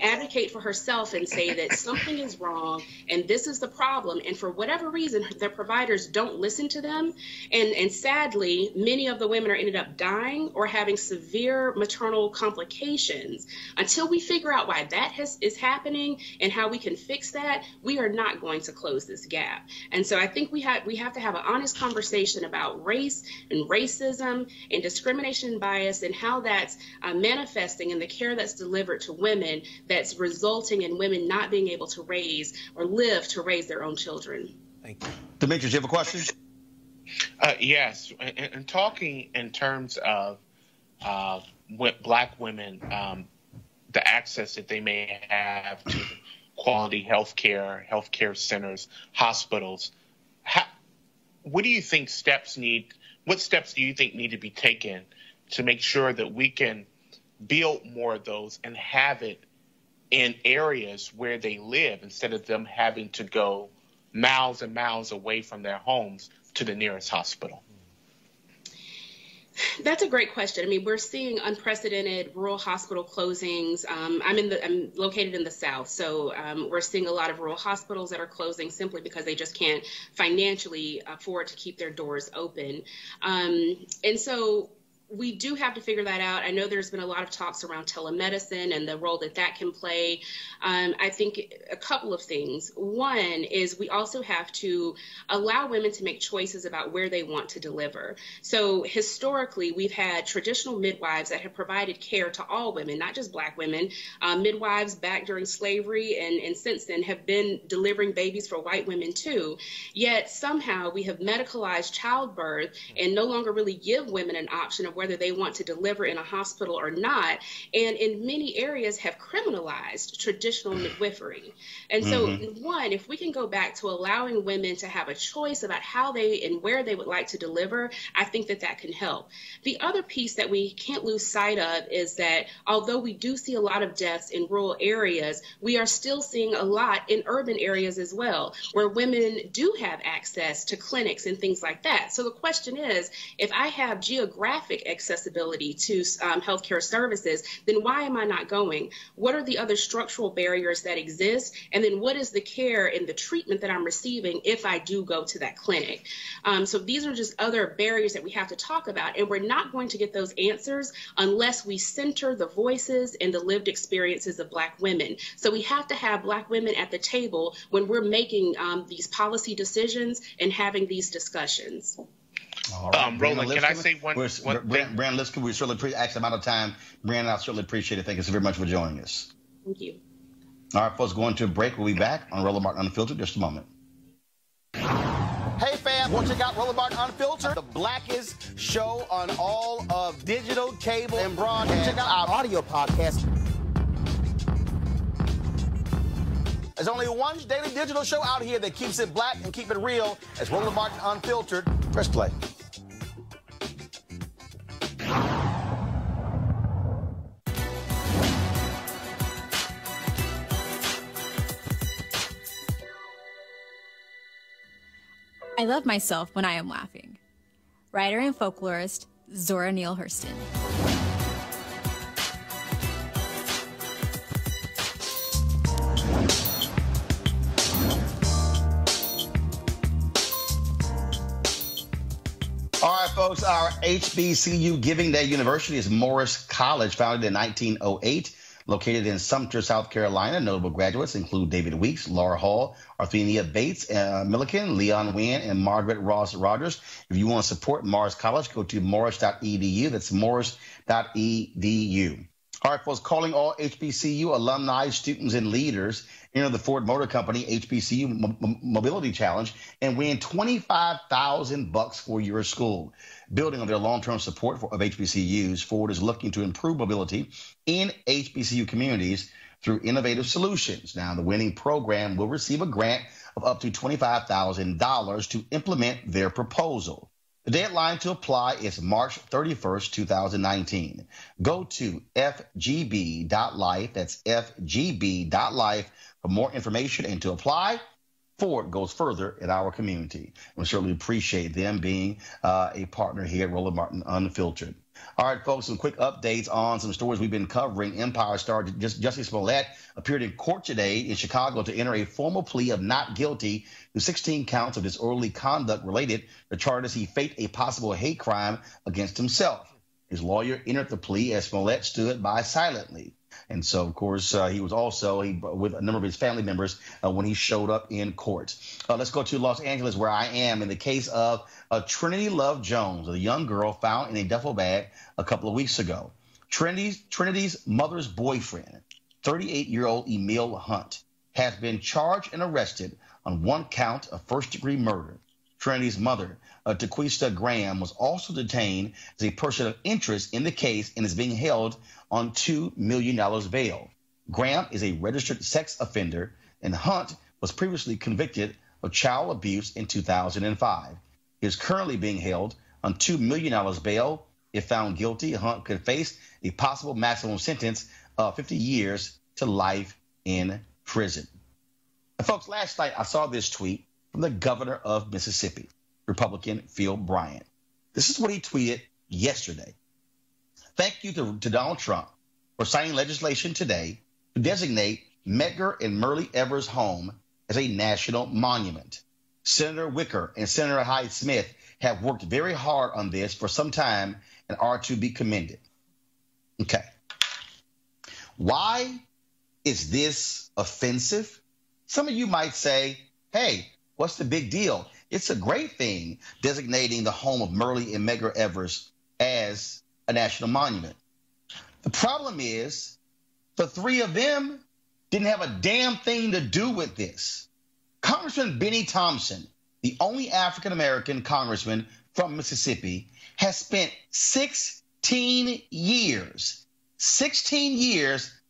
advocate for herself and say that something is wrong and this is the problem, and for whatever reason their providers don't listen to them, and sadly many of the women are ended up dying or having severe maternal complications. Until we figure out why that is happening and how we can fix that, we are not going to close this gap. And so I think we have to have an honest conversation about race and racism and discrimination and bias, and how that's manifesting in the care that's delivered to women, that's resulting in women not being able to raise or live to raise their own children. Thank you. Demetrius, you have a question? Yes. And talking in terms of Black women, the access that they may have to quality healthcare centers, hospitals, what do you think what steps do you think need to be taken to make sure that we can build more of those and have it in areas where they live, instead of them having to go miles and miles away from their homes to the nearest hospital? That's a great question. I mean, we're seeing unprecedented rural hospital closings. I'm located in the South, so we're seeing a lot of rural hospitals that are closing simply because they just can't financially afford to keep their doors open. And so we do have to figure that out. I know there's been a lot of talks around telemedicine and the role that can play. I think a couple of things. One is we also have to allow women to make choices about where they want to deliver. So historically, we've had traditional midwives that have provided care to all women, not just Black women. Midwives back during slavery and since then have been delivering babies for white women too. Yet somehow we have medicalized childbirth and no longer really give women an option of whether they want to deliver in a hospital or not, and in many areas have criminalized traditional midwifery. And so, one, if we can go back to allowing women to have a choice about how they and where they would like to deliver, I think that can help. The other piece that we can't lose sight of is that although we do see a lot of deaths in rural areas, we are still seeing a lot in urban areas as well, where women do have access to clinics and things like that. So the question is, if I have geographic accessibility to healthcare services, then why am I not going? What are the other structural barriers that exist? And then what is the care and the treatment that I'm receiving if I do go to that clinic? So these are just other barriers that we have to talk about, and we're not going to get those answers unless we center the voices and the lived experiences of Black women. So we have to have Black women at the table when we're making these policy decisions and having these discussions. All right. Roland, can I say one thing? Brandon Liska, we certainly appreciate the amount of time. Brandon, I certainly appreciate it. Thank you so very much for joining us. Thank you. All right, folks, going to a break. We'll be back on Roland Martin Unfiltered in just a moment. Hey, fam, want to check out Roland Martin Unfiltered, the blackest show on all of digital, cable, and broadcast. Check out our audio podcast. There's only one daily digital show out here that keeps it black and keep it real. It's Roland Martin Unfiltered. Press play. I love myself when I am laughing. Writer and folklorist Zora Neale Hurston. All right, folks, our HBCU Giving Day University is Morris College, founded in 1908, located in Sumter, South Carolina. Notable graduates include David Weeks, Laura Hall, Arthenia Bates, Milliken, Leon Wynn, and Margaret Ross Rogers. If you want to support Morris College, go to morris.edu. That's morris.edu. All right, folks, calling all HBCU alumni, students, and leaders enter the Ford Motor Company HBCU Mobility Challenge and win $25,000 for your school. Building on their long-term support of HBCUs, Ford is looking to improve mobility in HBCU communities through innovative solutions. Now, the winning program will receive a grant of up to $25,000 to implement their proposal. The deadline to apply is March 31st, 2019. Go to FGB.Life, that's FGB.Life, for more information and to apply. Ford goes further in our community. We certainly appreciate them being a partner here at Roland Martin Unfiltered. All right, folks, some quick updates on some stories we've been covering. Empire star Jussie Smollett appeared in court today in Chicago to enter a formal plea of not guilty to 16 counts of disorderly conduct related to charges he faked a possible hate crime against himself. His lawyer entered the plea as Smollett stood by silently. And so, of course, he was also with a number of his family members when he showed up in court. Let's go to Los Angeles, where I am, in the case of Trinity Love Jones, a young girl found in a duffel bag a couple of weeks ago. Trinity's mother's boyfriend, 38-year-old Emil Hunt, has been charged and arrested on one count of first-degree murder. Trinity's mother, Tequista Graham, was also detained as a person of interest in the case and is being held on $2 million bail. Graham is a registered sex offender, and Hunt was previously convicted of child abuse in 2005. He is currently being held on $2 million bail. If found guilty, Hunt could face a possible maximum sentence of 50 years to life in prison. And folks, last night I saw this tweet from the governor of Mississippi, Republican Phil Bryant. This is what he tweeted yesterday. Thank you to Donald Trump for signing legislation today to designate Medgar and Myrlie Evers' home as a national monument. Senator Wicker and Senator Hyde-Smith have worked very hard on this for some time and are to be commended. Okay. Why is this offensive? Some of you might say, hey, what's the big deal? It's a great thing designating the home of Myrlie and Medgar Evers as a national monument. The problem is the three of them didn't have a damn thing to do with this. Congressman Benny Thompson, the only African-American congressman from Mississippi, has spent 16 years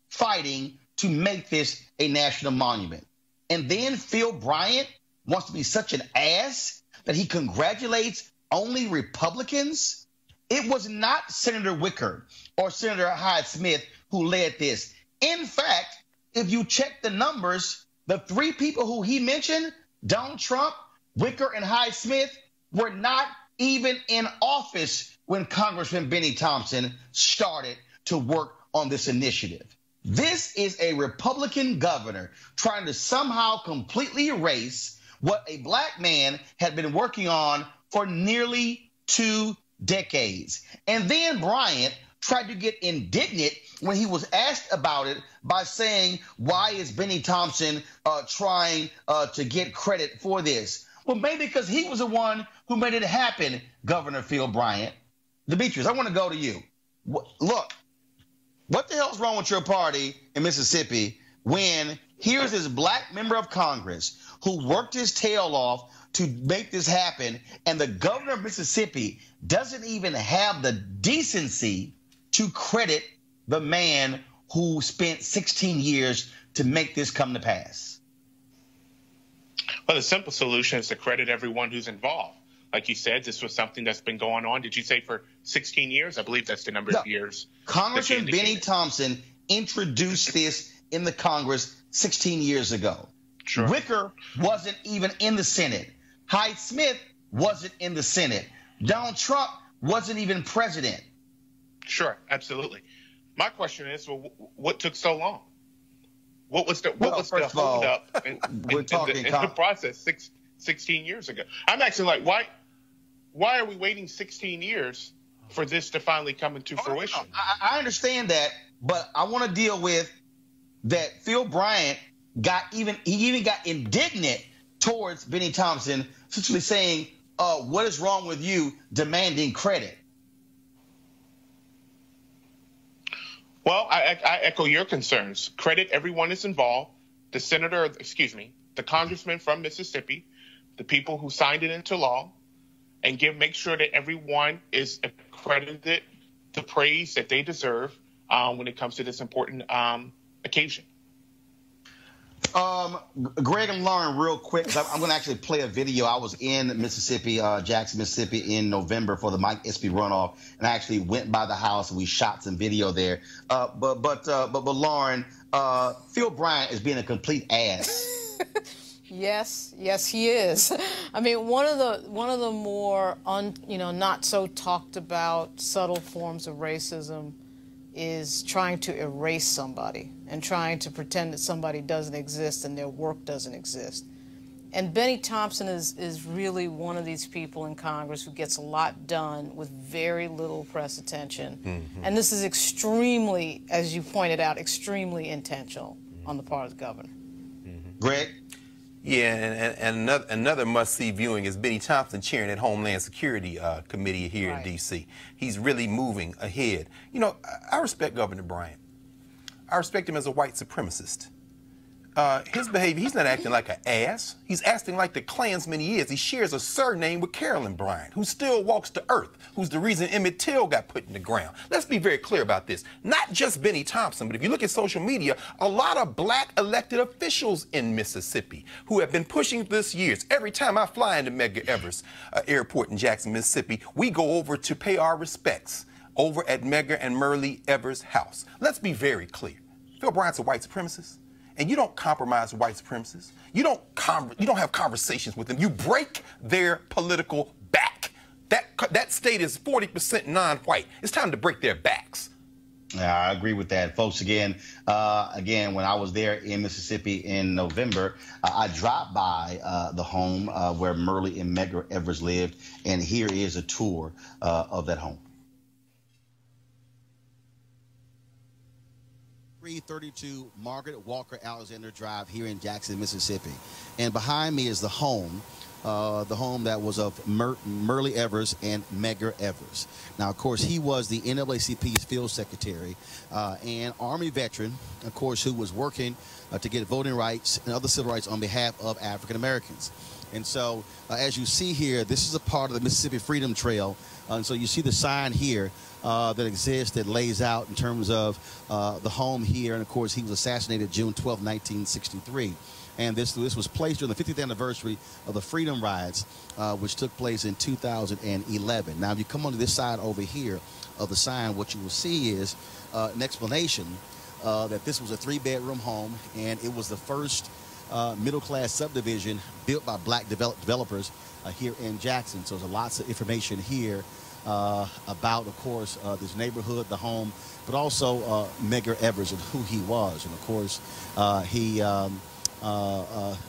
fighting to make this a national monument. And then Phil Bryant wants to be such an ass that he congratulates only Republicans? It was not Senator Wicker or Senator Hyde-Smith who led this. In fact, if you check the numbers, the three people who he mentioned, Donald Trump, Wicker, and Hyde-Smith, were not even in office when Congressman Benny Thompson started to work on this initiative. This is a Republican governor trying to somehow completely erase what a black man had been working on for nearly 2 decades. And then Bryant tried to get indignant when he was asked about it by saying, why is Benny Thompson trying to get credit for this? Well, maybe because he was the one who made it happen, Governor Phil Bryant. Demetrius, I want to go to you. Look, what the hell's wrong with your party in Mississippi when here's this black member of Congress who worked his tail off to make this happen, and the governor of Mississippi doesn't even have the decency to credit the man who spent 16 years to make this come to pass? Well, the simple solution is to credit everyone who's involved. Like you said, this was something that's been going on. Did you say for 16 years? I believe that's the number of years. Congressman Benny Thompson introduced this in the Congress 16 years ago. Sure. Wicker wasn't even in the Senate. Hyde Smith wasn't in the Senate. Donald Trump wasn't even president. Sure, absolutely. My question is, well, what took so long? What was the hold up in the process 16 years ago? I'm actually like, why are we waiting 16 years for this to finally come into fruition? I understand that, but I want to deal with that Phil Bryant got indignant towards Benny Thompson, essentially saying, what is wrong with you demanding credit? Well, I echo your concerns. Credit everyone that's involved, the congressman from Mississippi, the people who signed it into law, and make sure that everyone is accredited the praise that they deserve when it comes to this important occasion. Greg and Lauren, real quick, 'cause I'm going to actually play a video. I was in Mississippi, Jackson, Mississippi in November for the Mike Espy runoff, and I actually went by the house and we shot some video there. But Lauren, Phil Bryant is being a complete ass. Yes, he is. I mean, one of the more not so talked about subtle forms of racism is trying to erase somebody and trying to pretend that somebody doesn't exist and their work doesn't exist. And Benny Thompson is really one of these people in Congress who gets a lot done with very little press attention. Mm-hmm. And this is extremely, as you pointed out, extremely intentional on the part of the governor. Mm-hmm. Greg? Yeah, and another must-see viewing is Benny Thompson chairing that Homeland Security Committee here in D.C. He's really moving ahead. You know, I respect Governor Bryant. I respect him as a white supremacist. His behavior, he's not acting like an ass. He's acting like the Klansman he is. He shares a surname with Carolyn Bryant, who still walks the earth, who's the reason Emmett Till got put in the ground. Let's be very clear about this. Not just Benny Thompson, but if you look at social media, a lot of black elected officials in Mississippi who have been pushing this years. Every time I fly into Medgar Evers Airport in Jackson, Mississippi, we go over to pay our respects over at Medgar and Myrlie Evers' house. Let's be very clear. Phil Bryant's a white supremacist. And you don't compromise with white supremacists. You don't have conversations with them. You break their political back. That state is 40% non-white. It's time to break their backs. Yeah, I agree with that, folks. Again, when I was there in Mississippi in November, I dropped by the home where Myrlie and Medgar Evers lived, and here is a tour of that home. 332 Margaret Walker Alexander Drive here in Jackson, Mississippi. And behind me is the home that was of Myrlie Evers and Medgar Evers. Now, of course, he was the NAACP's field secretary and Army veteran, of course, who was working to get voting rights and other civil rights on behalf of African Americans. And so, as you see here, this is a part of the Mississippi Freedom Trail. And so you see the sign here that exists that lays out in terms of the home here. And, of course, he was assassinated June 12, 1963. And this was placed during the 50th anniversary of the Freedom Rides, which took place in 2011. Now, if you come onto this side over here of the sign, what you will see is an explanation that this was a 3-bedroom home, and it was the first middle-class subdivision built by black developers here in Jackson. So there's lots of information here about, of course, this neighborhood, the home, but also Medgar Evers and who he was. And, of course, he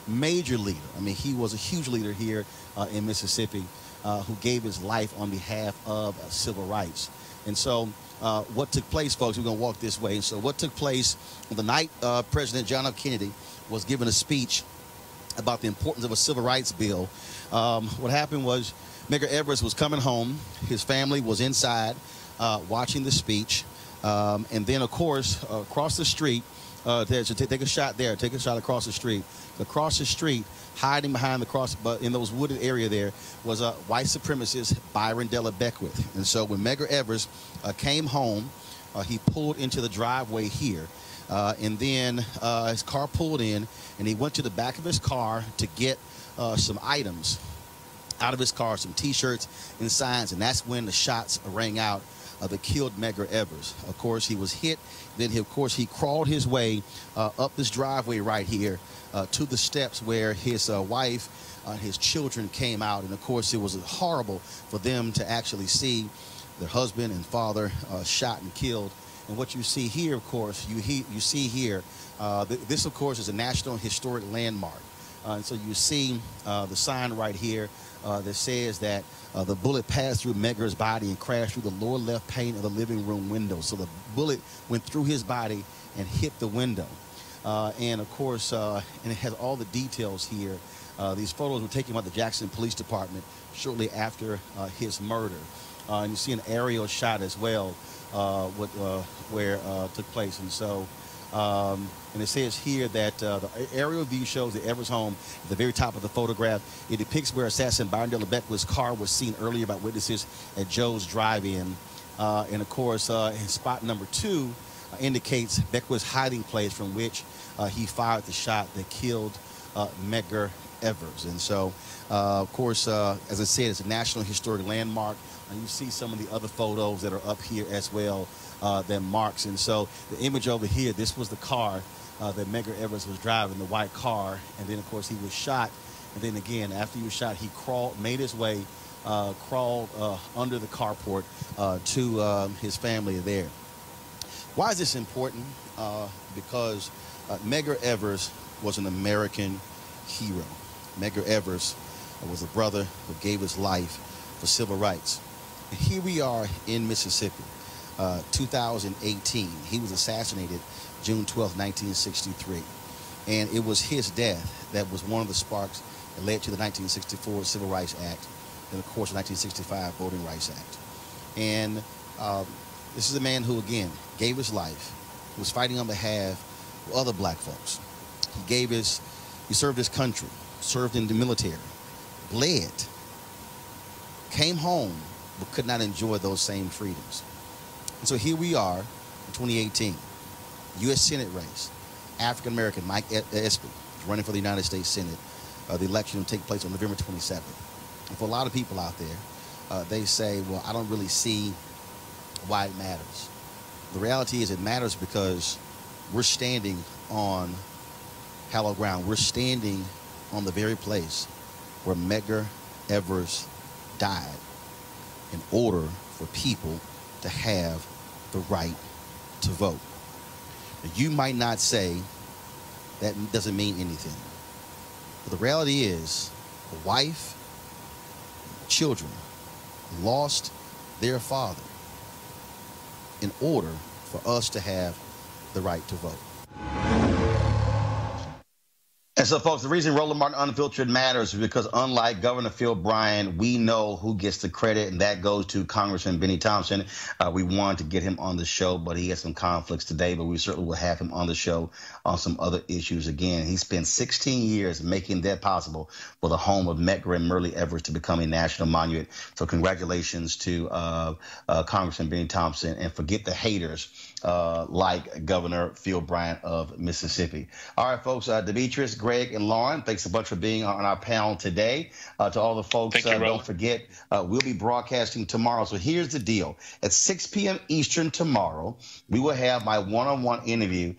major leader. I mean, he was a huge leader here in Mississippi who gave his life on behalf of civil rights. And so what took place, folks, we're going to walk this way. And so what took place on the night President John F. Kennedy was giving a speech about the importance of a civil rights bill, what happened was Medgar Evers was coming home. His family was inside watching the speech. And then, of course, across the street, take a shot there. Take a shot across the street. Across the street, hiding behind the cross, but in those wooded area there, was a white supremacist, Byron Della Beckwith. And so when Medgar Evers came home, he pulled into the driveway here. And then his car pulled in, and he went to the back of his car to get some items out of his car, some T-shirts and signs, and that's when the shots rang out that killed Medgar Evers. Of course, he was hit. Then, he crawled his way up this driveway right here to the steps where his wife and his children came out. And, of course, it was horrible for them to actually see their husband and father shot and killed. And what you see here, of course, you see here, this, of course, is a National Historic Landmark. And so you see the sign right here that says that the bullet passed through Medgar's body and crashed through the lower left pane of the living room window. So the bullet went through his body and hit the window. And, of course, and it has all the details here. These photos were taken by the Jackson Police Department shortly after his murder. And you see an aerial shot as well where it took place. And so, and it says here that the aerial view shows the Evers home at the very top of the photograph. It depicts where assassin Byron Della Beckwith's car was seen earlier by witnesses at Joe's Drive-In. And, of course, spot number 2 indicates Beckwith's hiding place from which he fired the shot that killed Medgar Evers. And so, of course, as I said, it's a National Historic Landmark. And you see some of the other photos that are up here as well that marks. And so the image over here, this was the car that Medgar Evers was driving, the white car. And then, of course, he was shot. And then again, after he was shot, he made his way, crawled under the carport to his family there. Why is this important? Because Medgar Evers was an American hero. Medgar Evers was a brother who gave his life for civil rights. And here we are in Mississippi, 2018. He was assassinated June 12, 1963. And it was his death that was one of the sparks that led to the 1964 Civil Rights Act and, of course, the 1965 Voting Rights Act. And this is a man who, again, gave his life, was fighting on behalf of other black folks. He served his country, served in the military, bled, came home, but could not enjoy those same freedoms. And so here we are in 2018, U.S. Senate race, African-American Mike Espy running for the United States Senate. The election will take place on November 27th. And for a lot of people out there, they say, well, I don't really see why it matters. The reality is it matters because we're standing on hallowed ground. We're standing on the very place where Medgar Evers died in order for people to have the right to vote. Now, you might not say that doesn't mean anything, but the reality is a wife, children lost their father in order for us to have the right to vote. And so, folks, the reason Roland Martin Unfiltered matters is because, unlike Governor Phil Bryant, we know who gets the credit, and that goes to Congressman Benny Thompson. We wanted to get him on the show, but he had some conflicts today, but we certainly will have him on the show on some other issues again. He spent 16 years making that possible for the home of Medgar and Myrlie Evers to become a national monument. So congratulations to Congressman Benny Thompson, and forget the haters like Governor Phil Bryant of Mississippi. All right, folks, Demetrius, great Craig and Lauren, thanks a bunch for being on our panel today. To all the folks, don't forget, we'll be broadcasting tomorrow. So here's the deal. At 6 p.m. Eastern tomorrow, we will have my one-on-one interview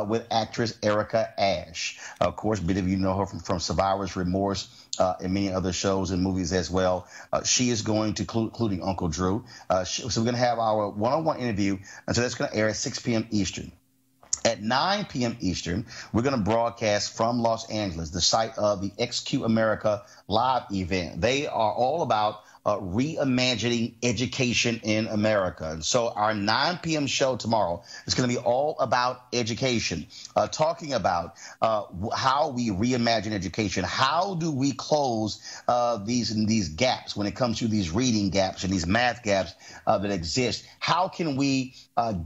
with actress Erica Ashe. Of course, many of you know her from Survivor's Remorse and many other shows and movies as well. She is going to, including Uncle Drew. So we're going to have our one-on-one interview, and so that's going to air at 6 p.m. Eastern. At 9 p.m. Eastern, we're going to broadcast from Los Angeles, the site of the XQ America live event. They are all about reimagining education in America. And so our 9 p.m. show tomorrow is going to be all about education, talking about how we reimagine education. How do we close these gaps when it comes to these reading gaps and these math gaps that exist? How can we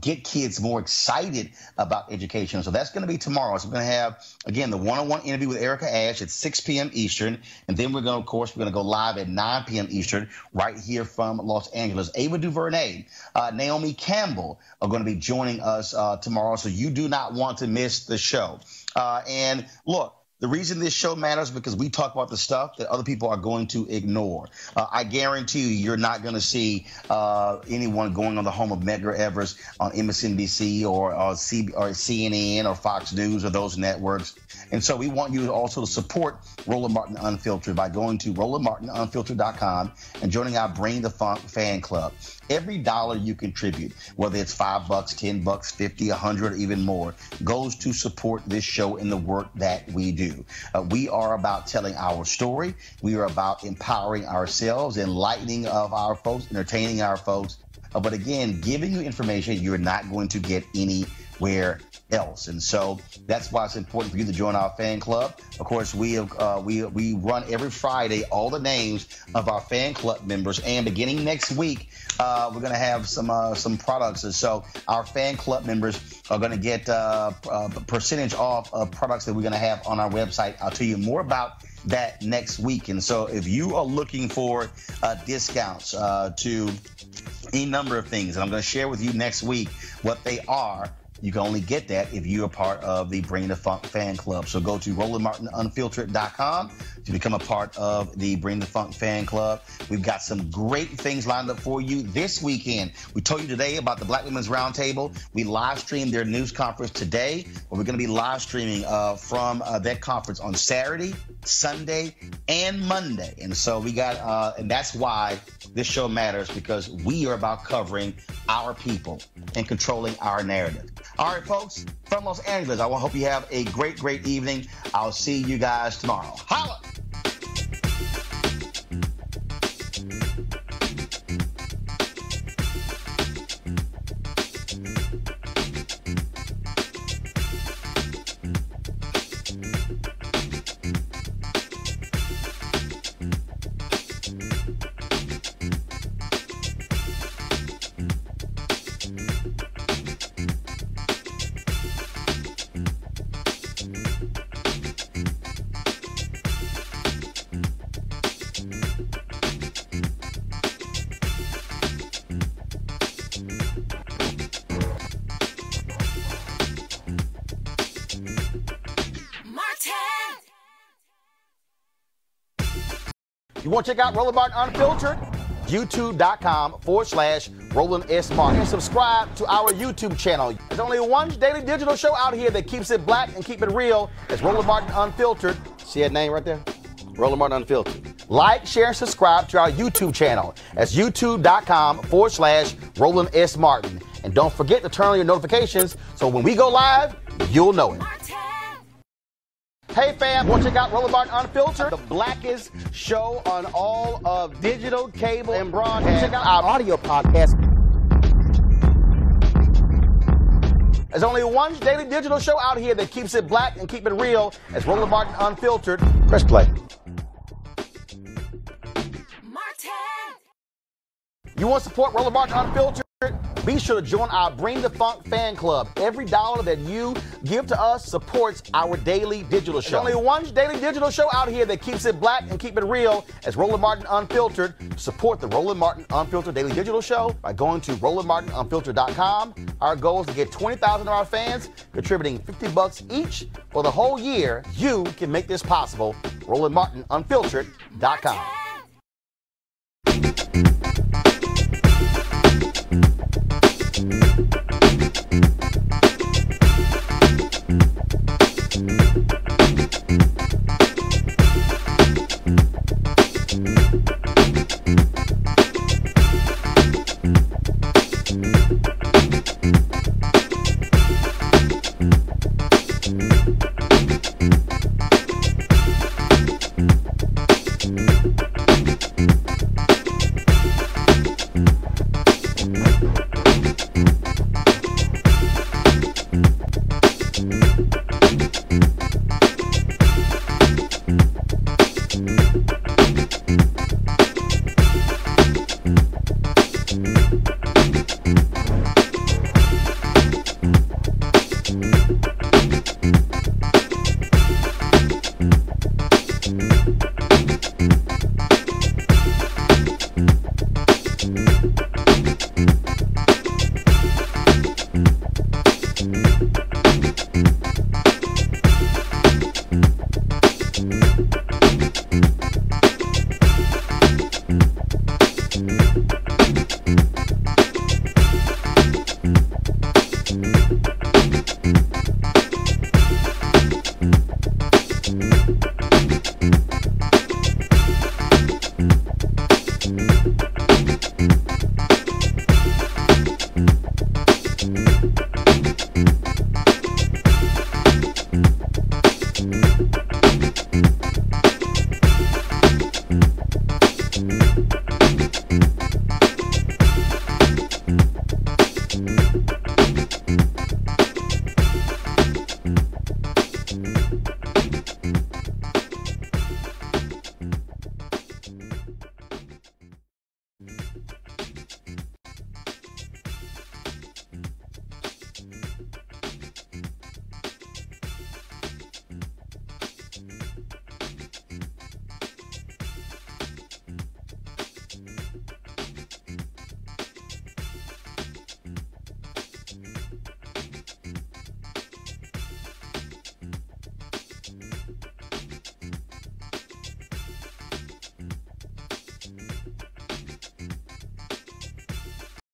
get kids more excited about education? So that's going to be tomorrow. So we're going to have, again, the one-on-one interview with Erica Ashe at 6 p.m. Eastern. And then we're going to go live at 9 p.m. Eastern right here from Los Angeles. Ava DuVernay, Naomi Campbell are going to be joining us tomorrow. So you do not want to miss the show. And look, the reason this show matters is because we talk about the stuff that other people are going to ignore. I guarantee you're not going to see anyone going on the home of Medgar Evers on MSNBC or CNN or Fox News or those networks. And so we want you also to support Roland Martin Unfiltered by going to RolandMartinUnfiltered.com and joining our Bring the Funk fan club. Every dollar you contribute, whether it's $5, $10, $50, $100, or even more, goes to support this show and the work that we do. We are about telling our story. We are about empowering ourselves, enlightening of our folks, entertaining our folks. But again, giving you information you're not going to get anywhere else. And so that's why it's important for you to join our fan club. Of course, we run every Friday all the names of our fan club members, and beginning next week, we're going to have some products. And so our fan club members are going to get a percentage off of products that we're going to have on our website. I'll tell you more about that next week. And so if you are looking for discounts to any number of things, and I'm going to share with you next week what they are, you can only get that if you are part of the Bring the Funk fan club. So go to RolandMartinUnfiltered.com to become a part of the Bring the Funk fan club. We've got some great things lined up for you this weekend. We told you today about the Black Women's Roundtable. We live streamed their news conference today, but we're going to be live streaming from that conference on Saturday, Sunday, and Monday. And so we got, and that's why this show matters, because we are about covering our people and controlling our narrative. All right, folks, from Los Angeles, I hope you have a great, great evening. I'll see you guys tomorrow. Holla! You want to check out Roland Martin Unfiltered? YouTube.com/Roland S. Martin. And subscribe to our YouTube channel. There's only one daily digital show out here that keeps it black and keep it real. It's Roland Martin Unfiltered. See that name right there? Roland Martin Unfiltered. Like, share, and subscribe to our YouTube channel. That's YouTube.com/Roland S. Martin. And don't forget to turn on your notifications so when we go live, you'll know it. Hey fam, want to check out Roland Martin Unfiltered, the blackest show on all of digital, cable, and broadcast. Check out our audio podcast. There's only one daily digital show out here that keeps it black and keep it real. It's Roland Martin Unfiltered. Press play. You want to support Roland Martin Unfiltered? Be sure to join our Bring the Funk fan club. Every dollar that you give to us supports our daily digital show. There's only one daily digital show out here that keeps it black and keep it real as Roland Martin Unfiltered. Support the Roland Martin Unfiltered Daily Digital Show by going to RolandMartinUnfiltered.com. Our goal is to get 20,000 of our fans contributing $50 each for the whole year. You can make this possible. RolandMartinUnfiltered.com.